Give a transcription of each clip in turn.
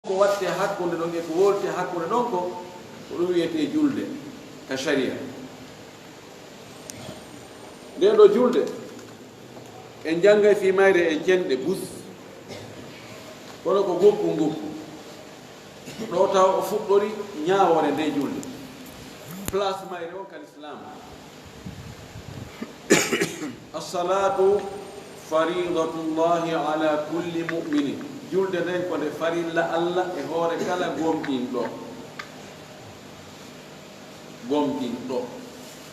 ko watte hakkunde ɗon e ko wolti hakkunde ɗon ko ɗum wiyete julde ka sharia. nden ɗo julde en janngay fi mayre en cenɗe bus kono ko guppu guppu ɗo taw o fuɗɗori ñaawore nde julde place mayre on kal islam. As-salatu faridatullahi ala kulli mu'minin. julde nden ko nde farilla Allah e hoore kala gomɗinɗo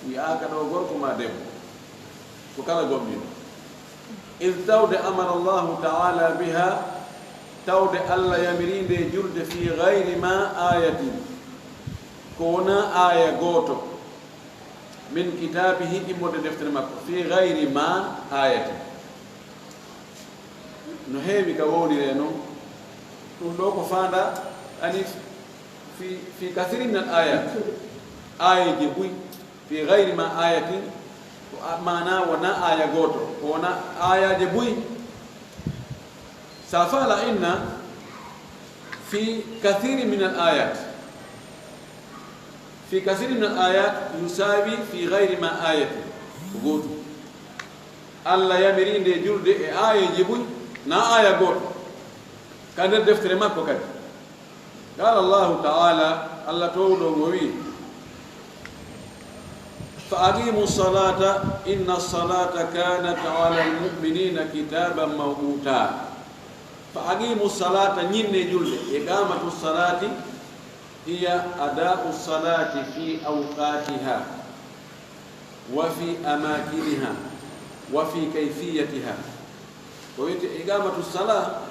wi'aka ɗo gorko ma debbo ko kala gomɗinɗo. id tawde amara Allahu ta'ala biha, tawde Allah yamirinde julde fi gayri ma ayatin, ko wona aya gooto min kitabihi immode deftere makko, fi gayri ma ayatin. no heewi ka wowlire noon ɗum ɗo ko fanda ani fi kathirin min al ayat, ayaji ɓuy fi gayri ma ayatin ko mana wona aya gooto, ko wona ayaje ɓuy. sa fala inna fi kathirin min al ayat, fi kathirin min al ayat yusawi fi gayri ma ayatin ko gooto. Allah yamirinde julde e ayaji ɓuy na aya gooto ka nder deftere makko kadi. qala Allahu ta'ala, Allah towɗo ngo wi fa aqimu salata inna salata kanat ala almu'minina kitaban mawquta. fa aqimu salata ñinne julde, iqamatu salati hiya ada'u salati fi awqatiha wa fi amakiniha wa fi kayfiyatiha. ko wiyete iqamatu sala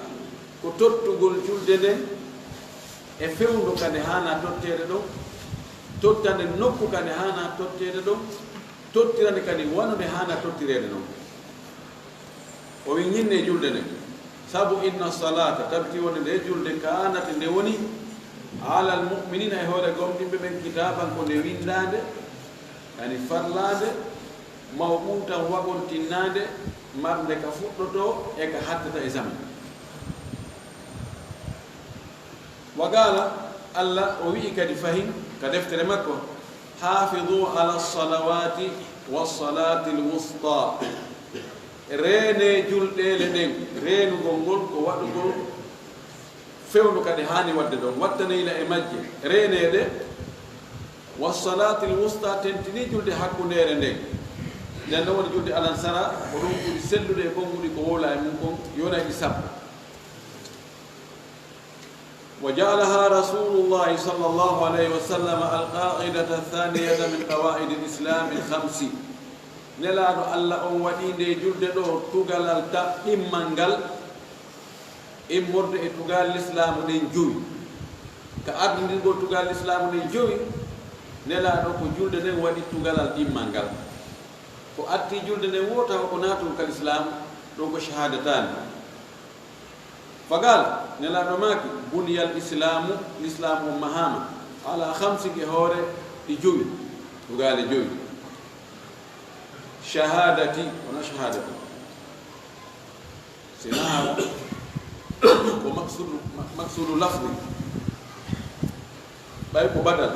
ko tottugol julde nden e fewndo kade hana tottede ɗon, tottande nokku kade hana tottede ɗon, tottirande kadi wonode hana tottirede ɗon. o wi ñinne julde nden sabu inna salata tabti wonde nde julde kanate nde woni ala almu'minina e hoore gomɗinɓe ɓen kitaban ko nde windade, yani farlade, mawɓutan wagon tinnade, marde ka fuɗɗoto e ka hattata e zaman. wa qala, Allah o wi'i kadi fahin ka deftere makko hafidu ala salawati wassalati lwusta. reene julɗele ɗen, reenugol ngol ko waɗugol fewndu kadi hani wadde ɗon, wattaneyla e majje reenede. wassalati lwusta tentini julde hakkundere nden, nden ɗon woni julde alansara ko ɗum ɓuri sellude e gonguɗi ko wowla e mum kon yonaji sappo. wa ja'alaha rasulullahi sallallahu alayhi wa sallam alqa'idata thaniyata min qawaid al-islam al-khamsi. nelaɗo Allah on waɗinde julde ɗo tugalal ɗimmal ngal immorde e tugal l'islamu nden jowi, ka ardindirgol tugal l'islamu nden jowi. nelaɗo ko julde nden waɗi tugalal ɗimmal ngal, ko atti julde nden wota ko naatol kal islam ɗon ko shahadatani. fagal nelaɗo maki buniyal islamu, l'islamu mahama ala khamsi ke hoore ɗi jowi, tugale jowi. shahadati wona shahadati sinaara ko maksudu lafdi ɓay ko badal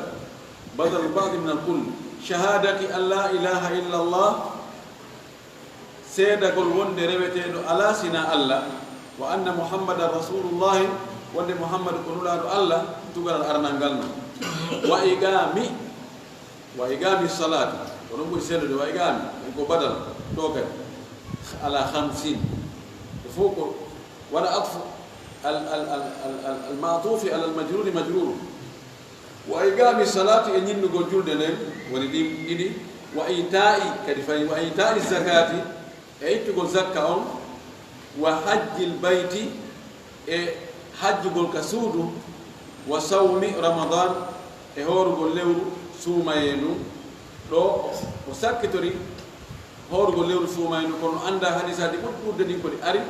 badi min alkull. shahadati an la ilaha illa Allah, seedagol wonde reweteɗo ala sina Allah, wa anna muhammadan rasulullahi, wonde muhammadu ko nulaɗo Allah, tugalal arnal ngal no. wa igami salati ko ɗum ɓuri sellude. wa igami ko badal ɗo kadi ala 50 fof ko waɗa atfu almatufi ala almajruri majruru. wa igami salati e ñinnugol julde nden woni ɗiɗi. wa ita'i kadi fayi, wa ita'i zakati e ittugol zakka on. wa hajjil bayti e hajjugol ka suudu. wa sawmi ramadan e hoorugol lewru suumayendu. ɗo o sakkitori hoorugol lewru suumayendu, kono anda hadisaji ɓurɗurde ɗin kodi ari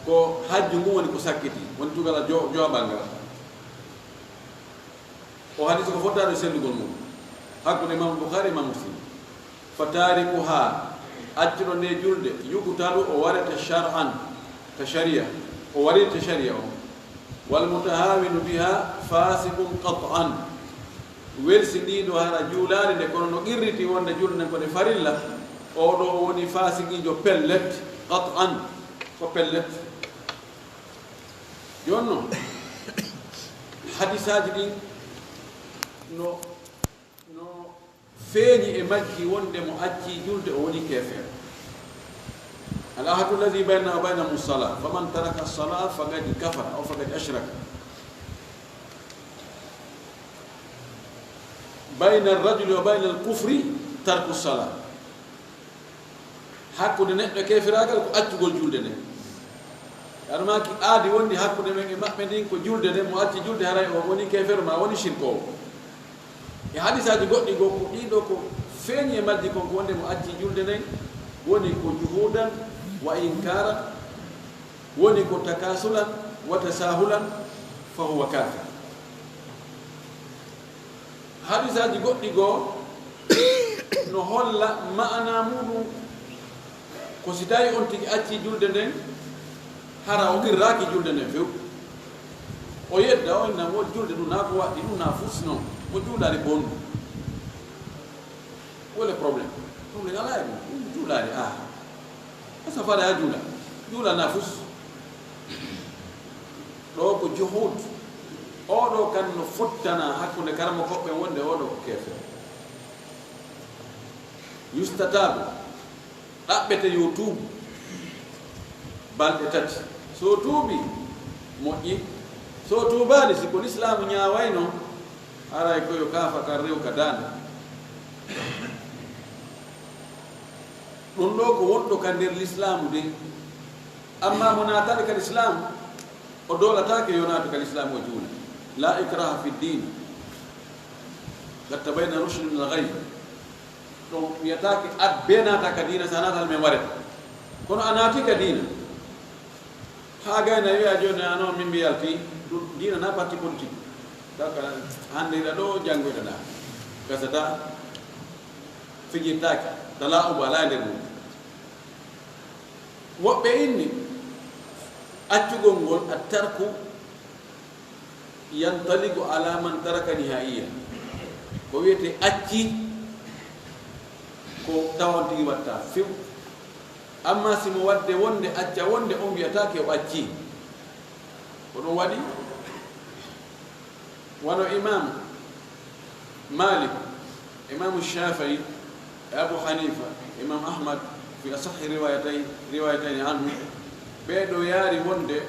ko hajju ngu woni ko sakkiti, woni tugala jooɓal ngal. o hadis ko fottaɗo sellugol mum hakkude imam Bukhari imam Muslim. fa tarikuha, accuɗo nde julde, yugutalu o warata shar'an ka sharia, o warita sharia o. wal mutahawinu biha fasiqun qat'an welsindiɗo hara juulade nde kono no qirriti wonde julde ko de farilla oɗo woni fasiqijo pellet qat'an ko pellet jonno hadisaji ɗin no feeñi e majji wonde mo acci julde o woni kefeero العهد الذي بيننا وبينهم الصلاة فمن ترك الصلاة فقد كفر أو فقد أشرك بين الرجل وبين الكفر ترك الصلاة حقو دي كيف راغل أتو قول جولد دي يعني ما كي آدي وندي حقو دي مدين كو جولد دي مو أتي جولد هراي وني كيفر ما وني شركو يا حديث هذا قد يقول إيدو كو فين يمدي كو وندي مو أتي جولد دي وني كو جهودا وإنكارا ونكو تكاسلا وتساهلا فهو كافر حديثا دي قد يقول نهول ما أنا مودو كسيتاي أنتي أتي جلدن هرا وغير راكي جلدن فيو ويدا وإننا وجلدن ناكوا إنو نافوسنا وجودا لبون ولا problem على يبون جودا لي safara ya jula nafus ɗo ko juhud oɗo kan no fottana hakkude karama koɓɓe wonde oɗo ko kefe yustatabu ɗaɓɓete yo tuubu balɗe tati so tuubi moƴƴi so tuubani siko l'islamu ñawayno aray koyo kafa kan rew ka dande ɗum ɗo ko wonɗo ka nder l'islamu de amma mo natani ka l'islam o dolatake yo naatu ka l'islam o juula la ikraha fi ddin qad tabayna rushdu min al-ghayy ɗum wiyatake abbe naata ka dina sa natal men waret kono a naati ka dina ha gayna wiya joni ano min mbiyalti dina na parti politique daka hande ira ɗo janggoyɗa ɗa gasata fijirtake tala uba ala nder mum woɓɓe inni accugol ngol a tarku yantaligu ala man taraka nihaiya ko wiyete acci ko tawantigi watta few amma simo wadde wonde acca wonde on wiyatake o acci ko ɗum waɗi wono imam malik imam shafii abu hanifa imam ahmad fi asahi riwayatayn anhu ɓeɗo yaari wonde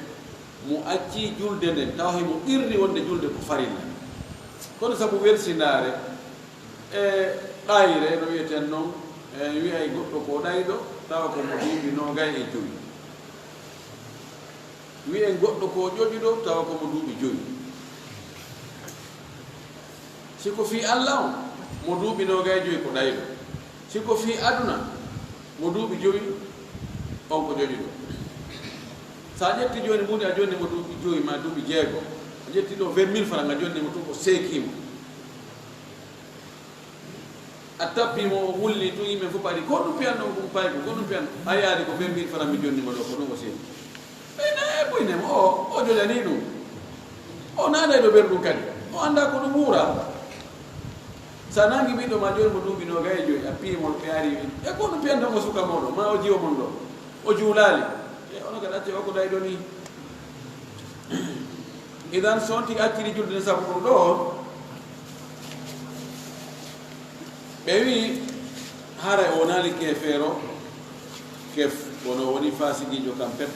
mo acci julde nden taw himo irri wonde julde ko farilla kono sabu welsinare e ɗayre no wiyeten noon wiyay goɗɗo ko ɗayɗo tawa komo duuɓi nogay e joyi wiyen goɗɗo ko ƴoƴuɗo tawa komo duuɓi joyi siko fi allah on mo duuɓi nogay joyi ko ɗayɗo siko fi aduna mo duuɓi joyi on ko joƴuɗo sa ƴetti joni mbuɗi a jonni mo duuɓi joyi ma duuɓi jeego a ƴetti ɗo 20 000 francs a jonni mo tun ko seekimo a tappimo o wulli tun yimɓe fof paɗi ko ɗum piyanno ɗum payko ko ɗum piyanno a yaari ko 20 000 francs mi jonnimo ɗo ko ɗum o seeki ɓeyna ɓoynemo o joƴani ɗum o naanay ɗo ɓerɗum kadi o annda ko ɗum wuura sa nangi ɓiɗɗo ma joni mo duuɓi no gay joyi a piimon ɓe ari e ko ɗum piyantamo suka moɗo ma o jiwo mon ɗo o juulali e ono kadi acce o ko ɗayɗo ni idan sonti acciri julde sabu ɗum ɗo ɓe wi haray o wonali kefeero kef wono woni fasigijo kam pet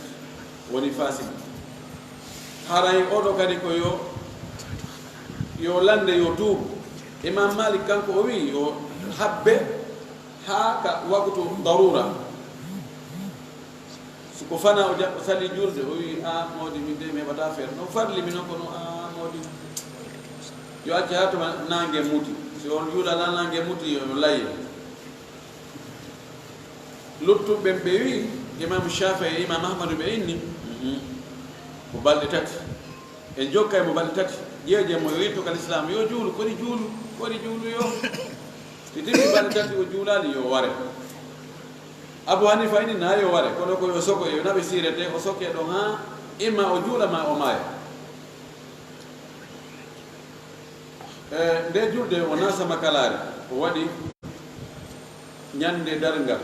woni fasigi haray oɗo kadi ko yo lande yo tuubu imam malik kanko o wi yo habbe ha ka waktu darura siko fana o jaɓɓo sali julde o wi a mawdi min de mi heɓata feere no farli mino kono a mawdi yo acci ha toma nangue muti si on juulala nangue muti yo laye luttuɓeɓen ɓe wi imam shafii imam ahmadu ɓe inni ko balɗe tati en jokkay mo balɗe tati ƴeeje mo yo yitto kal islam yo juulu kodi juulu yo si timi balɗe tati o juulali yo ware abou hanifa ini na yo ware kono ko yo soko yo naɓe sirete o soke ɗon ha imma o juula ma o maaya nde julde o nasama kalare o waɗi ñande dargal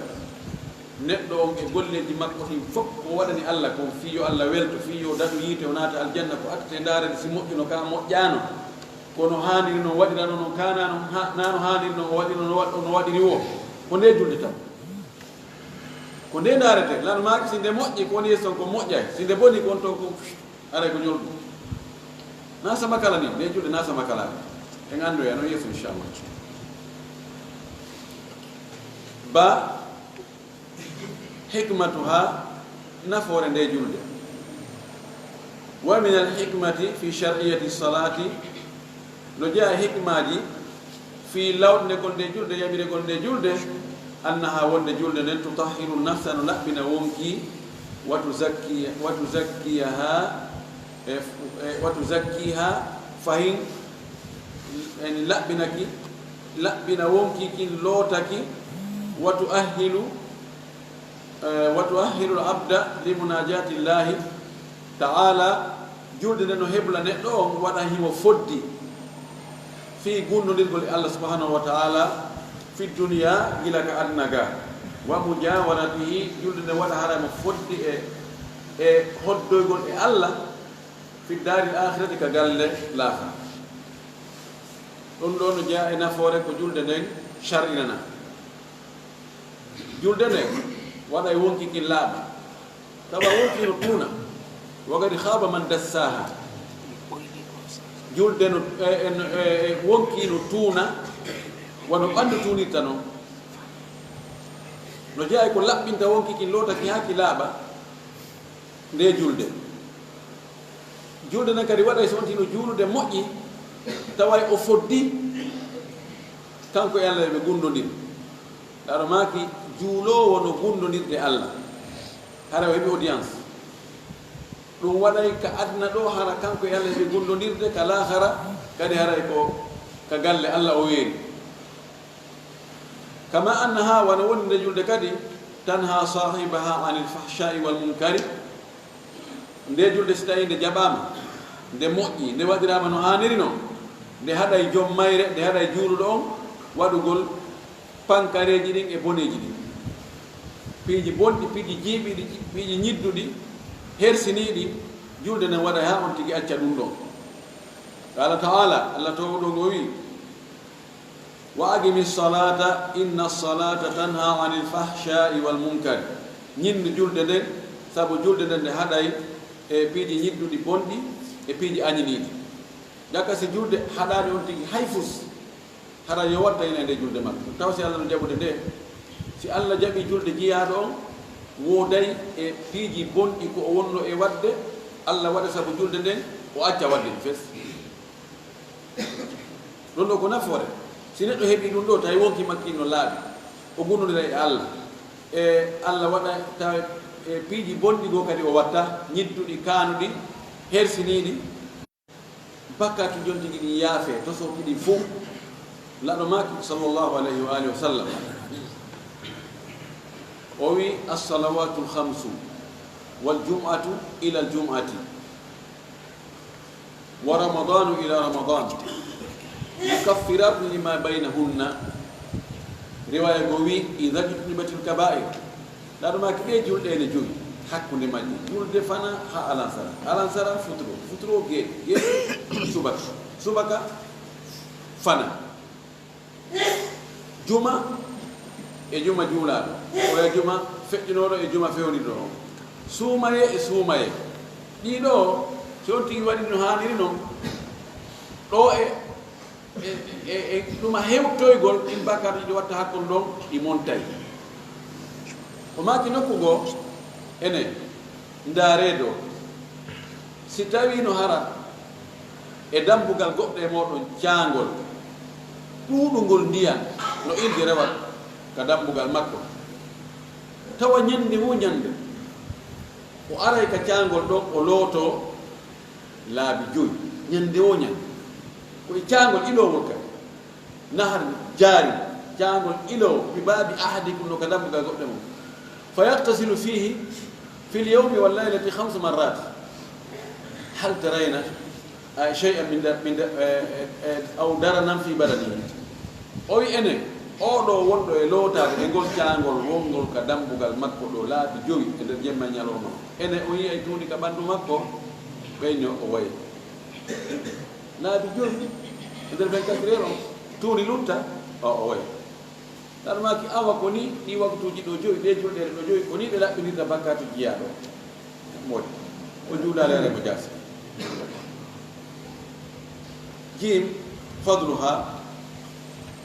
neɗɗo on e golleji makko ɗin fof o waɗani Allah ko fiyo Allah welto fiyo daɗu yiite o naata aljanna ko acte darade si moƴƴino ka moƴƴano kono haniri no waɗirano no kanano nano haniri no waɗino no waɗiri o ko nde julde tan ko nde darete lano maki si nde moƴƴi ko woni yeeson ko moƴƴay si nde boni kon to ko aray ko ñolɗu nasama kala ni nde julde nasama kala en andu e no yeeso inchallah ba hikmatuha nafore nde julde wa min alhikmati fi shar'iyati salati no jaa hikmaji fi lawɗnde gol nde julde yaɓire gol nde julde annaha wonde julde nden tutahhiru nafsa no laɓɓina wonki watu zakkiha fahin en laɓɓinaki laɓɓina wonki kin lootaki watu ahhilu al-abda li munajati llahi ta'ala julde nden no hebla neɗɗo on waɗa himo foddi fi gunnodirgol e Allah subhanahu wa ta'ala fi dunya gila ka adna ga wa mujawaratihi julde nde waɗa haramo foddi e hoddoygol e Allah fi dari l-akhirati ka galle laafa ɗum ɗo no jaa e nafoore ko julde nden shar'inana julde nden waɗa e wonkiki laaɓa tawa wonkino tuuna wagadi haaba man dassaha julde no wonkino tuuna wano ɓanndu tuunirta noon no jaa ko laɓɓinta wonkiki lootaki haaki laaɓa nde julde julde nden kadi waɗa so wontino juulude moƴƴi tawa o foddi kanko e Allah ɓe gundodiri ɗaɗo maaki juulowo no gundodirde Allah hara o heɓi audience ɗum waɗay ka adna ɗo hara kanko e Allah ɓe gundodirde ka lahara kadi haray ko ka galle Allah o weeri kama annaha wana woni nde julde kadi tanha sahibaha anil fahshai wal munkari nde julde si tawi nde jaɓama nde moƴƴi nde waɗirama no haniri noon nde haɗay joom mayre nde haɗay juuluɗo on waɗugol pankareji ɗin e boneji ɗin piiji bonɗi piiji jiiɓiɗi piiji ñidduɗi hersiniɗi julde nden waɗa ha on tigi acca ɗum ɗon qala taala Allah to ɗo ngo wi wa aqimi salata inna salata tanha anil fahshai wal munkari ñinde julde nden saabu julde nden nde haɗay e piiji ñidduɗi bonɗi e piiji añiniɗi jakka si julde haɗani on tigi hay fus hara yo watta ina nde julde makko taw si Allah no jaɓude nde si Allah jaɓi julde jiyaɗo on wooday e piiji bonɗi ko o wonno e wadde Allah waɗa sabu julde nden o acca wadde ɗum fes ɗum ɗo ko nafoore si neɗɗo heɓi ɗum ɗo tawi wonki makki no laaɓi o gunnodira e Allah e Allah waɗa taw e piiji bonɗi goo kadi o watta ñidduɗi kaanuɗi hersiniɗi bakkatu jon tigi ɗi yaafe tosoki ɗi fof laɗo maki sallllahu alayhi wa alihi wa sallam o wi assalawatu lhamsu waljum'atu ila aljum'ati wa ramadanu ila ramadan mukaffiratun lima baynahunna riwaya go wi idha jutnibatil kaba'ir laɗo maki ɗe julɗe ne joyi hakkunde majji julde fana ha alansara futuro geeɗe subaka fana juma e juma juulaɗo oya juma feƴƴinoɗo e juma fewniɗo o suumaye e suumaye ɗiɗo so on tigi waɗi no haniri noon ɗo e ɗuma hewtoygol ɗin bakatuji watta hakkon ɗon ɗi montay o maki nokku goo ene ndaareedo si tawi no hara e dambugal goɗɗo e moɗon caangol ɗuuɗungol ndiyan no ilde rewat ka dambugal makko tawa ñande wo ñande o aray ka caangol ɗon o looto laabi joyi ñande wo ñande koye caangol ilowol kadi nahar jaari caangol ilowo bi baabi ahadikum no ka dambugal goɗɗo e mum fa yaktasilu fihi في اليوم والليلة 5 مرات هل ترين shay'an min aw daranan fi badanihi o wi enen oɗo wonɗo e lowtade e ngol caangol wongol ka dambugal makko ɗo laabi joyi e nder jemma ñalowma ene o yi ay tuundi ka ɓanndu makko ɓeyno o wayi laabi joyi e nder 24 heures o tuundi lutta o wayi tan maki awa ko ni ɗi waktuji ɗo joyi ɗe julɗeɗe ɗo joyi ko ni ɓe laɓɓinirta bakkatu jiyaɗo moƴi o juulalere mo jasi jim fadluha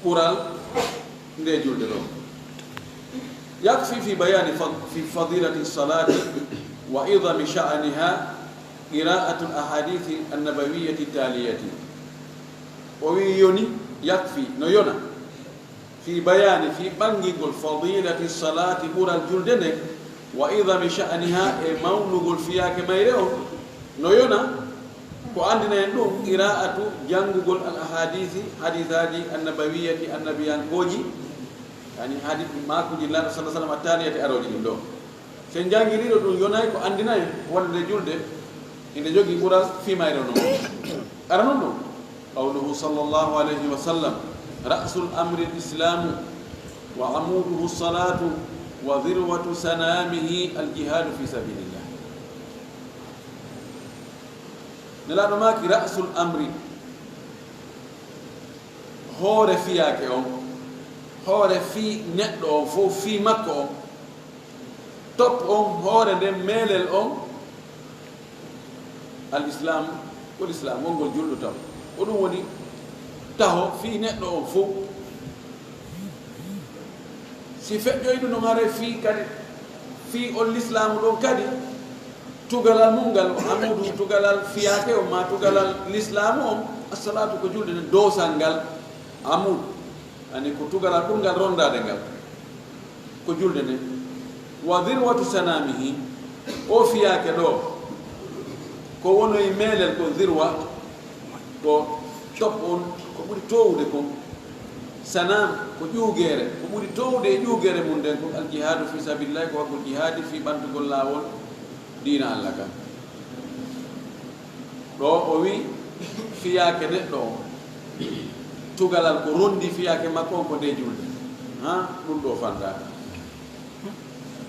ɓural nde julde ɗo yakfi fi bayani fi fadilati salati wa idami sha'aniha qira'atu al-ahadithi an-nabawiyyati taliyati o wi yoni yakfi no yona fi bayani fi ɓangigol fadilati salati ɓural julde nde wa idami sha'aniha e mawnugol fiyake mayre o no yona ko andina en ɗum qira'atu jangugol al-ahadithi hadithaji an-nabawiyyati annabiyankoji yani hadith makuji laɗo sallah sallam attaniyati aroji ɗum ɗo sen jangiriɗo ɗum yonay ko andina en wonde julde inde jogui ɓural fimayre noon ara noon ɗum qawluhu sallllahu alayhi wa sallam ra'sul amri l-islamu wa amuduhu salatu wa dhirwatu sanamihi al-jihadu fi sabilillah nelaɗo maki ra'sul amri hoore fiyake on hoore fi neɗɗo on fof fi makko on top on hoore nden meelel on al-islam kol islam wongol julɗo taw ko ɗum woni taho fi neɗɗo on fof si feƴƴoyɗu noon hare fi kadi fi on l'islamu ɗon kadi tugalal mum ngal amudu tugalal fiyake o ma tugalal l'islamu on assalatu ko julde nden dosal ngal amudu ani ko tugalal ɓurgal rondade ngal ko julde nden wa dhirwatu sanamihi o fiyake ɗo ko wonoye meelel ko dhirwa ko top on ko ɓuri towde kon sanam ko ƴuugere ko ɓuri towde e ƴuugere mum nden ko aljihadu fi sabilillahi ko wakko jihadi fi ɓantugol laawol diina allah kan ɗo o wi fiyake neɗɗo o tugalal ko rondi fiyake makko on ko nde julde ha ɗum ɗo fandaka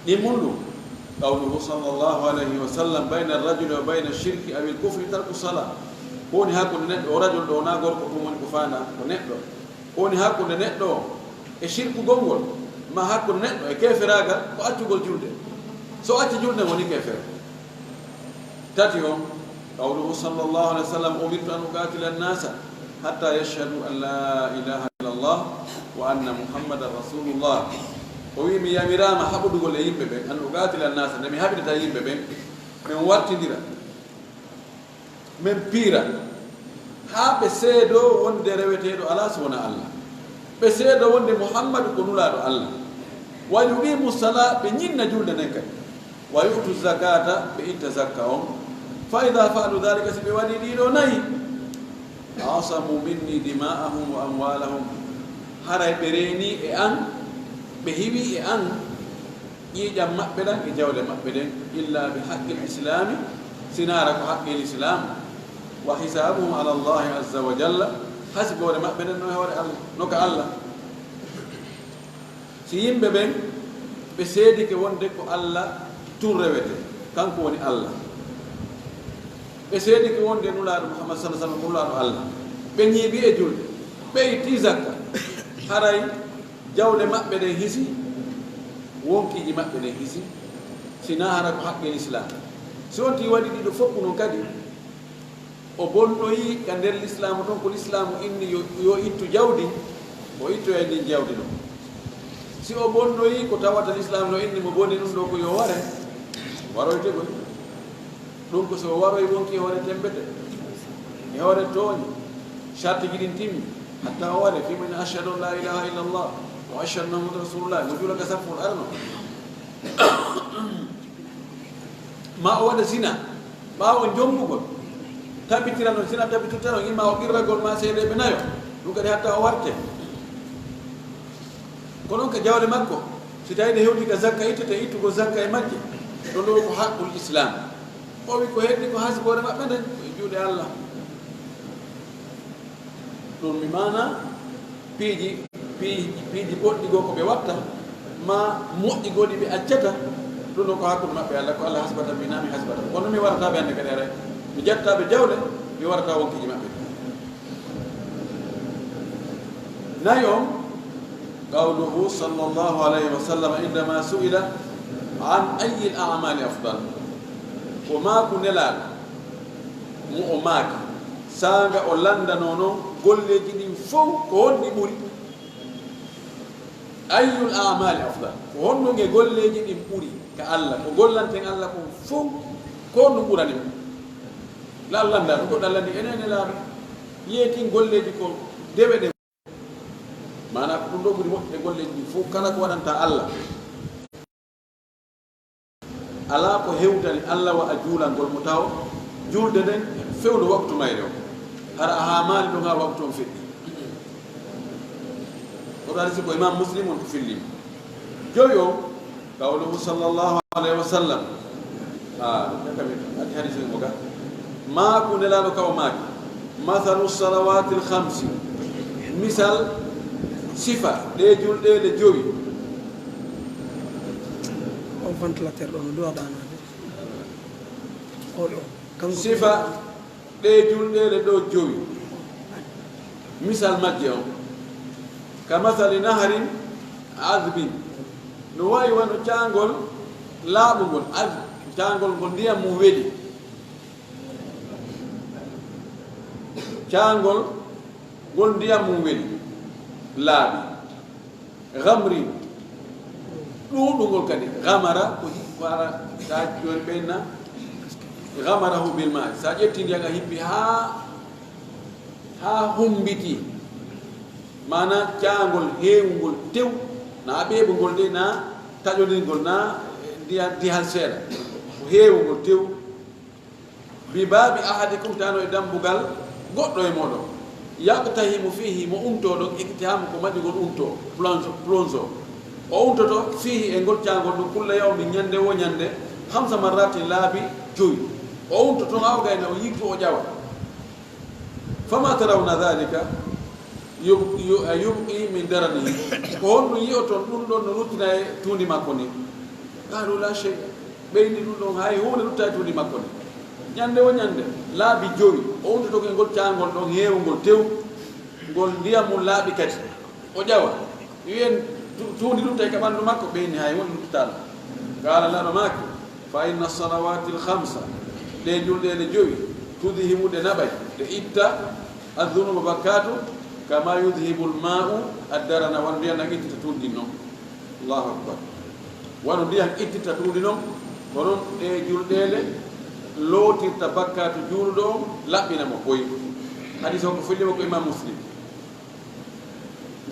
ɗimmum ɗum qawluhu sallllahu alayhi wa sallam bayna arrajuli wa bayna shirki aw il-kufri tarku salat ko woni hakkude neɗɗo o rajul ɗo na gorko ɗum woni ko fanda ko neɗɗo ko woni hakkude neɗɗo o e shirku gongol ma hakkude neɗɗo e keferagal ko accugol julde so acci julde woni kefere tati on qawluhu sallllahu alayhi wa sallam umirtu an uqatila annasa hatta yashhadu an la ilaha illa allah wa anna muhammadan rasulullah o wi mi yamirama haɓudugol e yimɓe ɓen an uqatila annasa nde mi haɓidata yimɓe ɓen min wartidira min piira ha ɓe seedo wonde reweteɗo ala so wona allah ɓe seedo wonde muhammadu ko nulaɗo allah wa yuqimu sala ɓe ñinna julde nden kadi wa yu'tu zakata ɓe itta zakka on fa ida faalu dhalika si ɓe waɗi ɗiɗo nayi asamu minni dima'ahum wa amwalahum haray ɓe reeni e an ɓe hiwi e an ƴiiƴam maɓɓe ɗan e jawle maɓɓe ɗen illa bi haqqi l'islami sinara ko haqqi l'islam wa hisabuhum ala allahi azza wa jalla hasibore maɓɓe ɗen no e hoore allah no ka allah si yimɓe ɓen ɓe seedike wonde ko allah tun rewete kanko woni allah ɓe seedike wonde nulaaɗo muhammad sa sallam nulaaɗo allah ɓe ñiiɓi e julde ɓe itti zakka haray jawle maɓɓe ɗen hisi wonkiji maɓɓe ɗen hisi sina hara ko haqqe l'islam si wonti waɗi ɗiɗo fof noon kadi o bonɗoyi ka nder l'islamu toon ko l'islamu inni yo ittu jawdi o ittoya ndin jawdi ɗo si o bonɗoyi ko tawata l'islam no inni mo boni ɗum ɗo ko yo ware waroyte koy ɗum ko so waroy wonki e hoore tembete e hoore tooñi charte ji ɗin timmi hatta o ware fimin ashhadu an la ilaha illa allah wa ashhadu anna muhammadu rasulullah mo julaka saffol arno ma o waɗa sina ɓaawo jombugol tabitira noon sina tabitutta noon imma o qirragol ma seedeɓe nayo ɗum kadi hatta o warte ko noon ka jawle makko si tawi ɗe hewti ka zakka ittete ittugo zakka e majje ɗon ɗo ko haqqul islam o wi ko heddi ko hasibore maɓɓe nden ko e juuɗe allah ɗum mi mana piiji goɗɗi goo ko ɓe watta ma moƴƴi goɗi ɓe accata ɗum ɗon ko hakkude maɓɓe Allah ko Allah hasbata mi nami hasbata kono mi warataɓe hannde kadi ara mi jettaɓe jawle mi warata wonkiji maɓɓe nayi on qawluhu sallllahu alayhi wa sallam indama su'ila an ayi l amali afdal ko maaku nelaɗo mo o maaki sanga o landano noon golleji ɗin fof ko honɗi ɓuri ayul amali afdal ko honɗuge golleji ɗin ɓuri ka Allah ko gollanten Allah ko fof ko honɗum ɓurani mo la landa ɗum goɗɗo allandi enene laaɓe yeetin golleji ko dewe ɗe mana ko ɗum ɗo ɓuri moƴƴe golleji ɗin fof kala ko waɗanta Allah ala ko hewtani Allah wa a juulangol mo taw julde nden fewno waktu mayre o hara ha maali ɗum ha waktu on feɗɗi oɗo ari siko imam muslim on ko fillima joyi o qawluhu sallllahu alayhi wa sallam kami adi hadis mo ga maaku nelaɗo kaw maaki mathalu salawati l hamsi misal sifa ɗe julɗele joyi on ventilateur ɗo no duwaɗanade oɗo sifa ɗe julɗele ɗo joyi misal majje o ka mathali naharin adbin no wayi wano caangol laaɓugol caangol ngol ndiyam mum weɗi caangol ngol ndiyam mum weɗi laaɓi gamrin ɗuɗugol kadi gamara ko wara sa joni ɓenna gamarahu bil ma'i sa ƴetti ndiyaga hippi ha humbiti mana caangol heewugol tew na ɓeɓugol de na taƴodirgol na dihal seeɗa ko heewugol tew bi baabi ahadikum tano e dambugal goɗɗo e moɗon yaqtahimu fihi mo umtoɗo iktihama ko maƴugol umto plongeau o umtoto fihi e ngol caangol ɗum kulla yawmi ñande wo ñande 5 marrati laabi joyi o umtoto awgayna o yigtu o ƴawa fama tarawna dhalika yubqi min daranihi ko honɗum yi'o toon ɗum ɗon no luttina e tuundi makko ni qalu la chey ɓeydi ɗum ɗon hay hunde lutta e tuundi makko ni ñande wo ñande laabi joyi o umtoto koye ngol caangol ɗon heewugol tew ngol ndiyam mum laaɓi kadi o ƴawa wiyen tuundi lutta e ka ɓanndu makko ɓeyni hay woni luttitano qala laɗo maake fa inna salawati l hamsa ɗe julɗele joyi tudhibu ɗe naɓay ɗe itta addunuba bakkatu kama yudhibu l ma'u addarana wano ndiyam nan ittita tuundi noon allahu akbar wano ndiyam ittita tuundi noon ko noon ɗe julɗele lootirta bakkatu juuluɗo on laɓɓina mo ɓoyi hadis o ko fillima ko imam muslim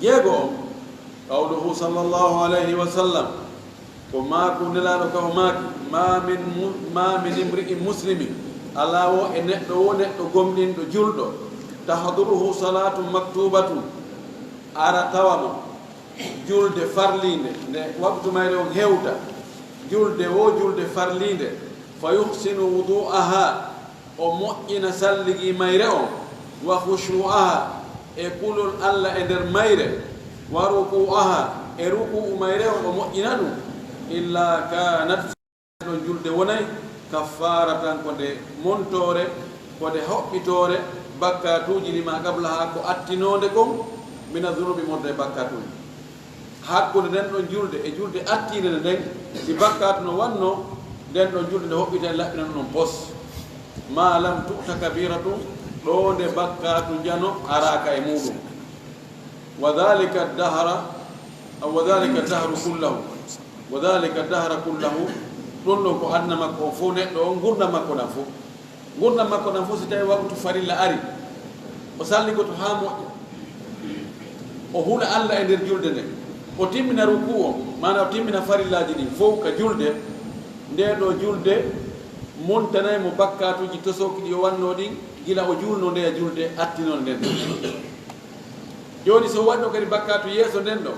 jeego on qawluhu sallllahu alayhi wa sallam ko maaku nelaɗo ka o maaki ma min imri'in muslimi ala wo e neɗɗo gomɗinɗo julɗo tahduruhu salatu maktubatun ara tawa mo julde farlinde nde waktu mayre on hewta julde farlinde fa yuhsinu wudu'aha o moƴƴina salligi mayre on wa khushu'aha e kulol Allah e nder mayre wa ruku'aha e ruku'u mayre on o moƴƴina ɗum illa kanat ɗon julde wonay kaffaratan ko nde montore ko nde hoɓɓitore bakkatuji lima qabla ha ko attinode kon mina zunubi modde bakkatuji hakkude nden ɗon julde e julde attinde nde nden si bakkatu no wanno nden ɗon julde nde hoɓɓiten laɓɓinan ɗon pos ma lam tu'ta kabiratu ɗo nde bakkatu jano araka e muɗum wa dhalika dahru kullahu ɗon ɗon ko adna makko o fof neɗɗo on gurdam makko ɗan fof si tawi waktu farilla ari o salligoto ha moƴƴa o hula Allah e nder julde nde o timmina ruku o mana o timmina farillaji ɗin fof ka julde nde ɗo julde montanayi mo bakkatuji tosoki ɗi o wanno ɗin gila o julno nde e julde attinon nden joni so waɗɗo kadi bakkatu yeeso nden ɗo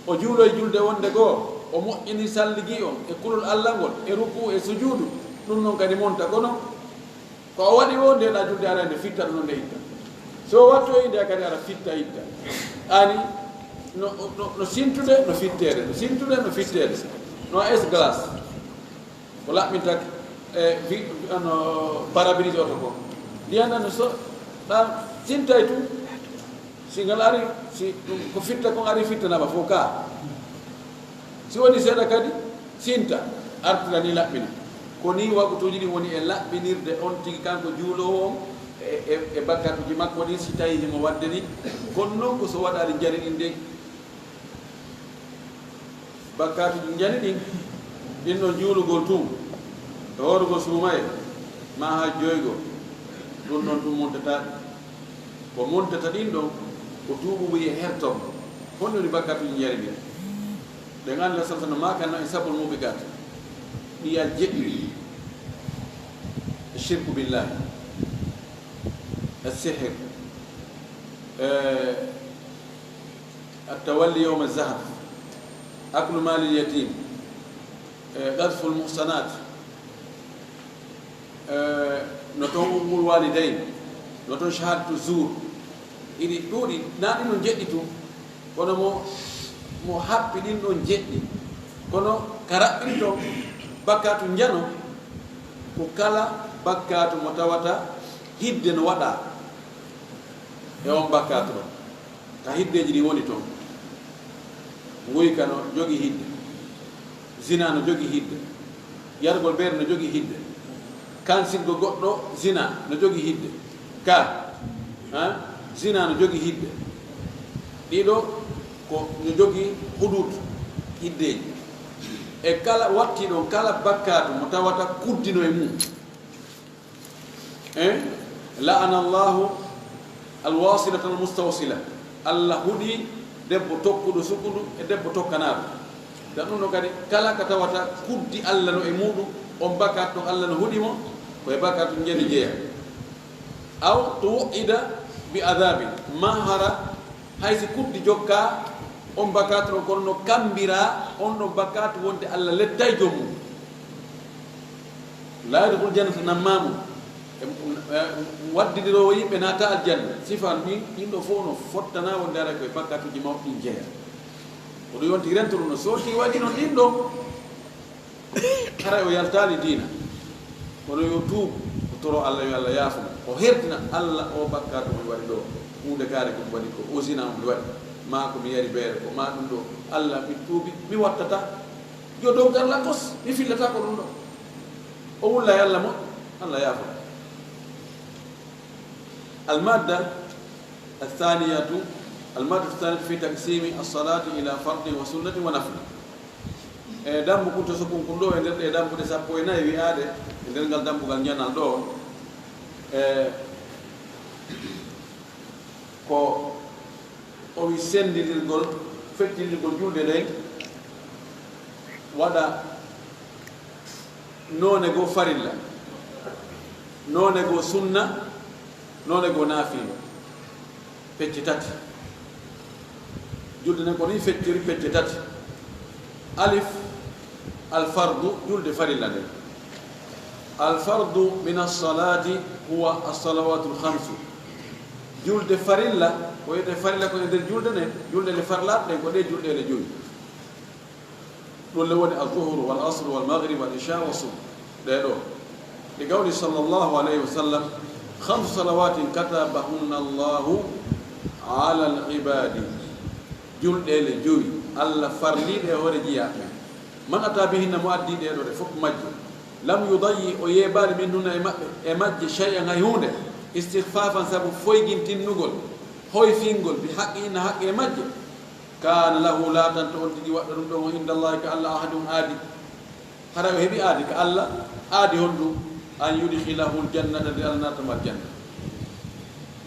o juulo e julde wonde goo o moƴƴini salligi on e kulol Allah ngol e ruku e sujudu ɗum noon kadi monta kono ko o waɗi o ndeɗa julde arande fitta ɗo nde itta so watto inde kadi ara fitta idda ani no sintude no fittede no sintude no fittede no es glace ko laɓɓinta no parabrise oto ko ndiyanda no so ɗam sintay tu si ngal ari si ko fitta kon ari fittanama fof ka si woni seeɗa kadi sinta artira ni laɓɓina ko ni waɓutuji ɗi woni e laɓɓinirde on tigi kanko juulowo on e bakkatuji makko ɗi si tawi himo wadde ni kono noon ko so waɗari jari ɗin de bakkatuji jani ɗin ɗin ɗon juulugol tum e horugo suumaye ma ha joygo ɗum ɗon ɗum montata ko montata ɗin ɗon ko tuuɓu wiye hertom honno ni bakkatuji jari ɗin ɗe ganda sasano makanno e sabol muɓe gata ɗiya jeɗɗi shirku billahi السحر التولي يوم الزهر أكل مال اليتيم قذف المحصنات نتون أم الوالدين نتون شهادة الزور إذا تودي نادي نجدي kono mo haɓɓiɗin ɗon jeɗɗi kono ka raɓɓiri to bakkatu njano ko kala bakkatu mo tawata hidde no waɗa e on bakkatu ɗon ka hiddeji ɗi woni toon guyka no jogi hidde zina no jogi hidde yargol ɓeere no jogi hidde kansingo goɗɗo zina no jogi hidde ka zina no jogi hidde ɗiɗo ko no jogi hudud hiddeji e kala watti ɗon kala bakkatu mo tawata kuddino e mum la'ana allahu alwasilata almustawsila allah huɗi debbo tokkuɗo sukuɗu e debbo tokkanaɗo dan ɗum no kadi kala ka tawata kuddi allah no e muɗum on bakat ɗon allah no huɗimo koye bakatu jeni jeeya aw to wo'ida bi adabi ma hara haysi kuddi jokka on bakatu ɗon kono no kambira on ɗon bakatu wonde allah lettay jommum la yadkhul jannata nammamu waddidirowo yimɓe naata aljanna sifan min ɗinɗo fof no fottana wonde ara koye bakkatuji mawɗi ɗin jeeya oɗo yonti rentoɗum no sooti waɗi noon ɗin ɗon hara o yaltali diina kono yo tuub o toro allah yo allah yaafuma o hertina allah o bakkatu mi waɗi ɗo hunde kaare komi waɗi ko osina mi waɗi ma ko mi yari beere ko ma ɗum ɗo allah mi tuubi mi wattata yo dow garla kos mi fillata ko ɗum ɗo o wulla e allah moƴƴo allah yaafuma المادة الثانية في تقسيم الصلاة إلى فرض وسنة ونفل dambu kunto sokon kun ɗo e nder ɗe dambuɗe 14 wi'ade e nder ngal dambugal janal ɗo ko o wi sendidirgol fettidirgol julde ɗen waɗa none go farilla none go sunna none go naafilo pecce tati julde nen ko ni fecciri pecce tati alif alfardu julde farilla nden alfardu min alsalati huwa alsalawatu lhamsu julde farilla ko wiyete farilla ko e nder julde nden julde nde farlaɗe ɗen ko ɗe julɗele joyi ɗum le woni alzuhru wal asru wal maghrib wal isha wa subh ɗe ɗo ɗi gawli sallllahu alayhi wa sallam خمس صلوات كتبهن الله على العباد جل ديل جوي الله فرلي دي هورجيا من اتى بهن مؤدي دي دو فك ماج لم يضيع او يبال منهن ماج شيئا هيونه استخفافا سبب فويغين تنغول هوي فينغول بحقين حق ماج كان له لا تنتون دي ودum do عند الله كالله احد عادي hara hebi adi ka Allah adi hondu an yudkhilahul jannata de Allah natamal janna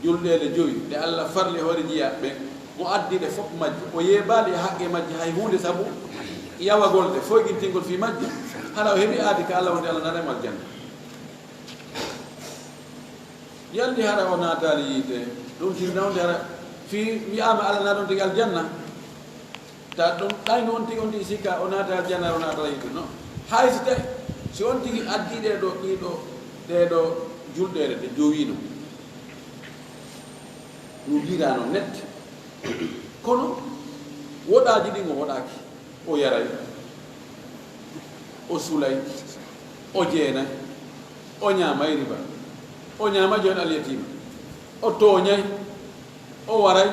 julɗele joyi de Allah farli hoore jiyaɓe mo addi ɗe fof majje o yeebaali e haqqe majje hay hunde sabu yawagol de foygintingol fi majje hara o heɓi aadi ka Allah wonde Allah natamal janna yaldi hara o naataali yiite ɗum tiri nawde hara fi wiyama Allah naɗon tigi aljanna ta ɗum ɗayno on tigi on tigi sikka o naata aljanna o naatala yiite non hay si tawi si on tigi addi ɗeɗo julɗele ɗe jowino no mbirano nette kono woɗaji ɗin o woɗaki o yaray o sulay o jeenay o ñamay riba o ñama joni alyatima o tooñay o waray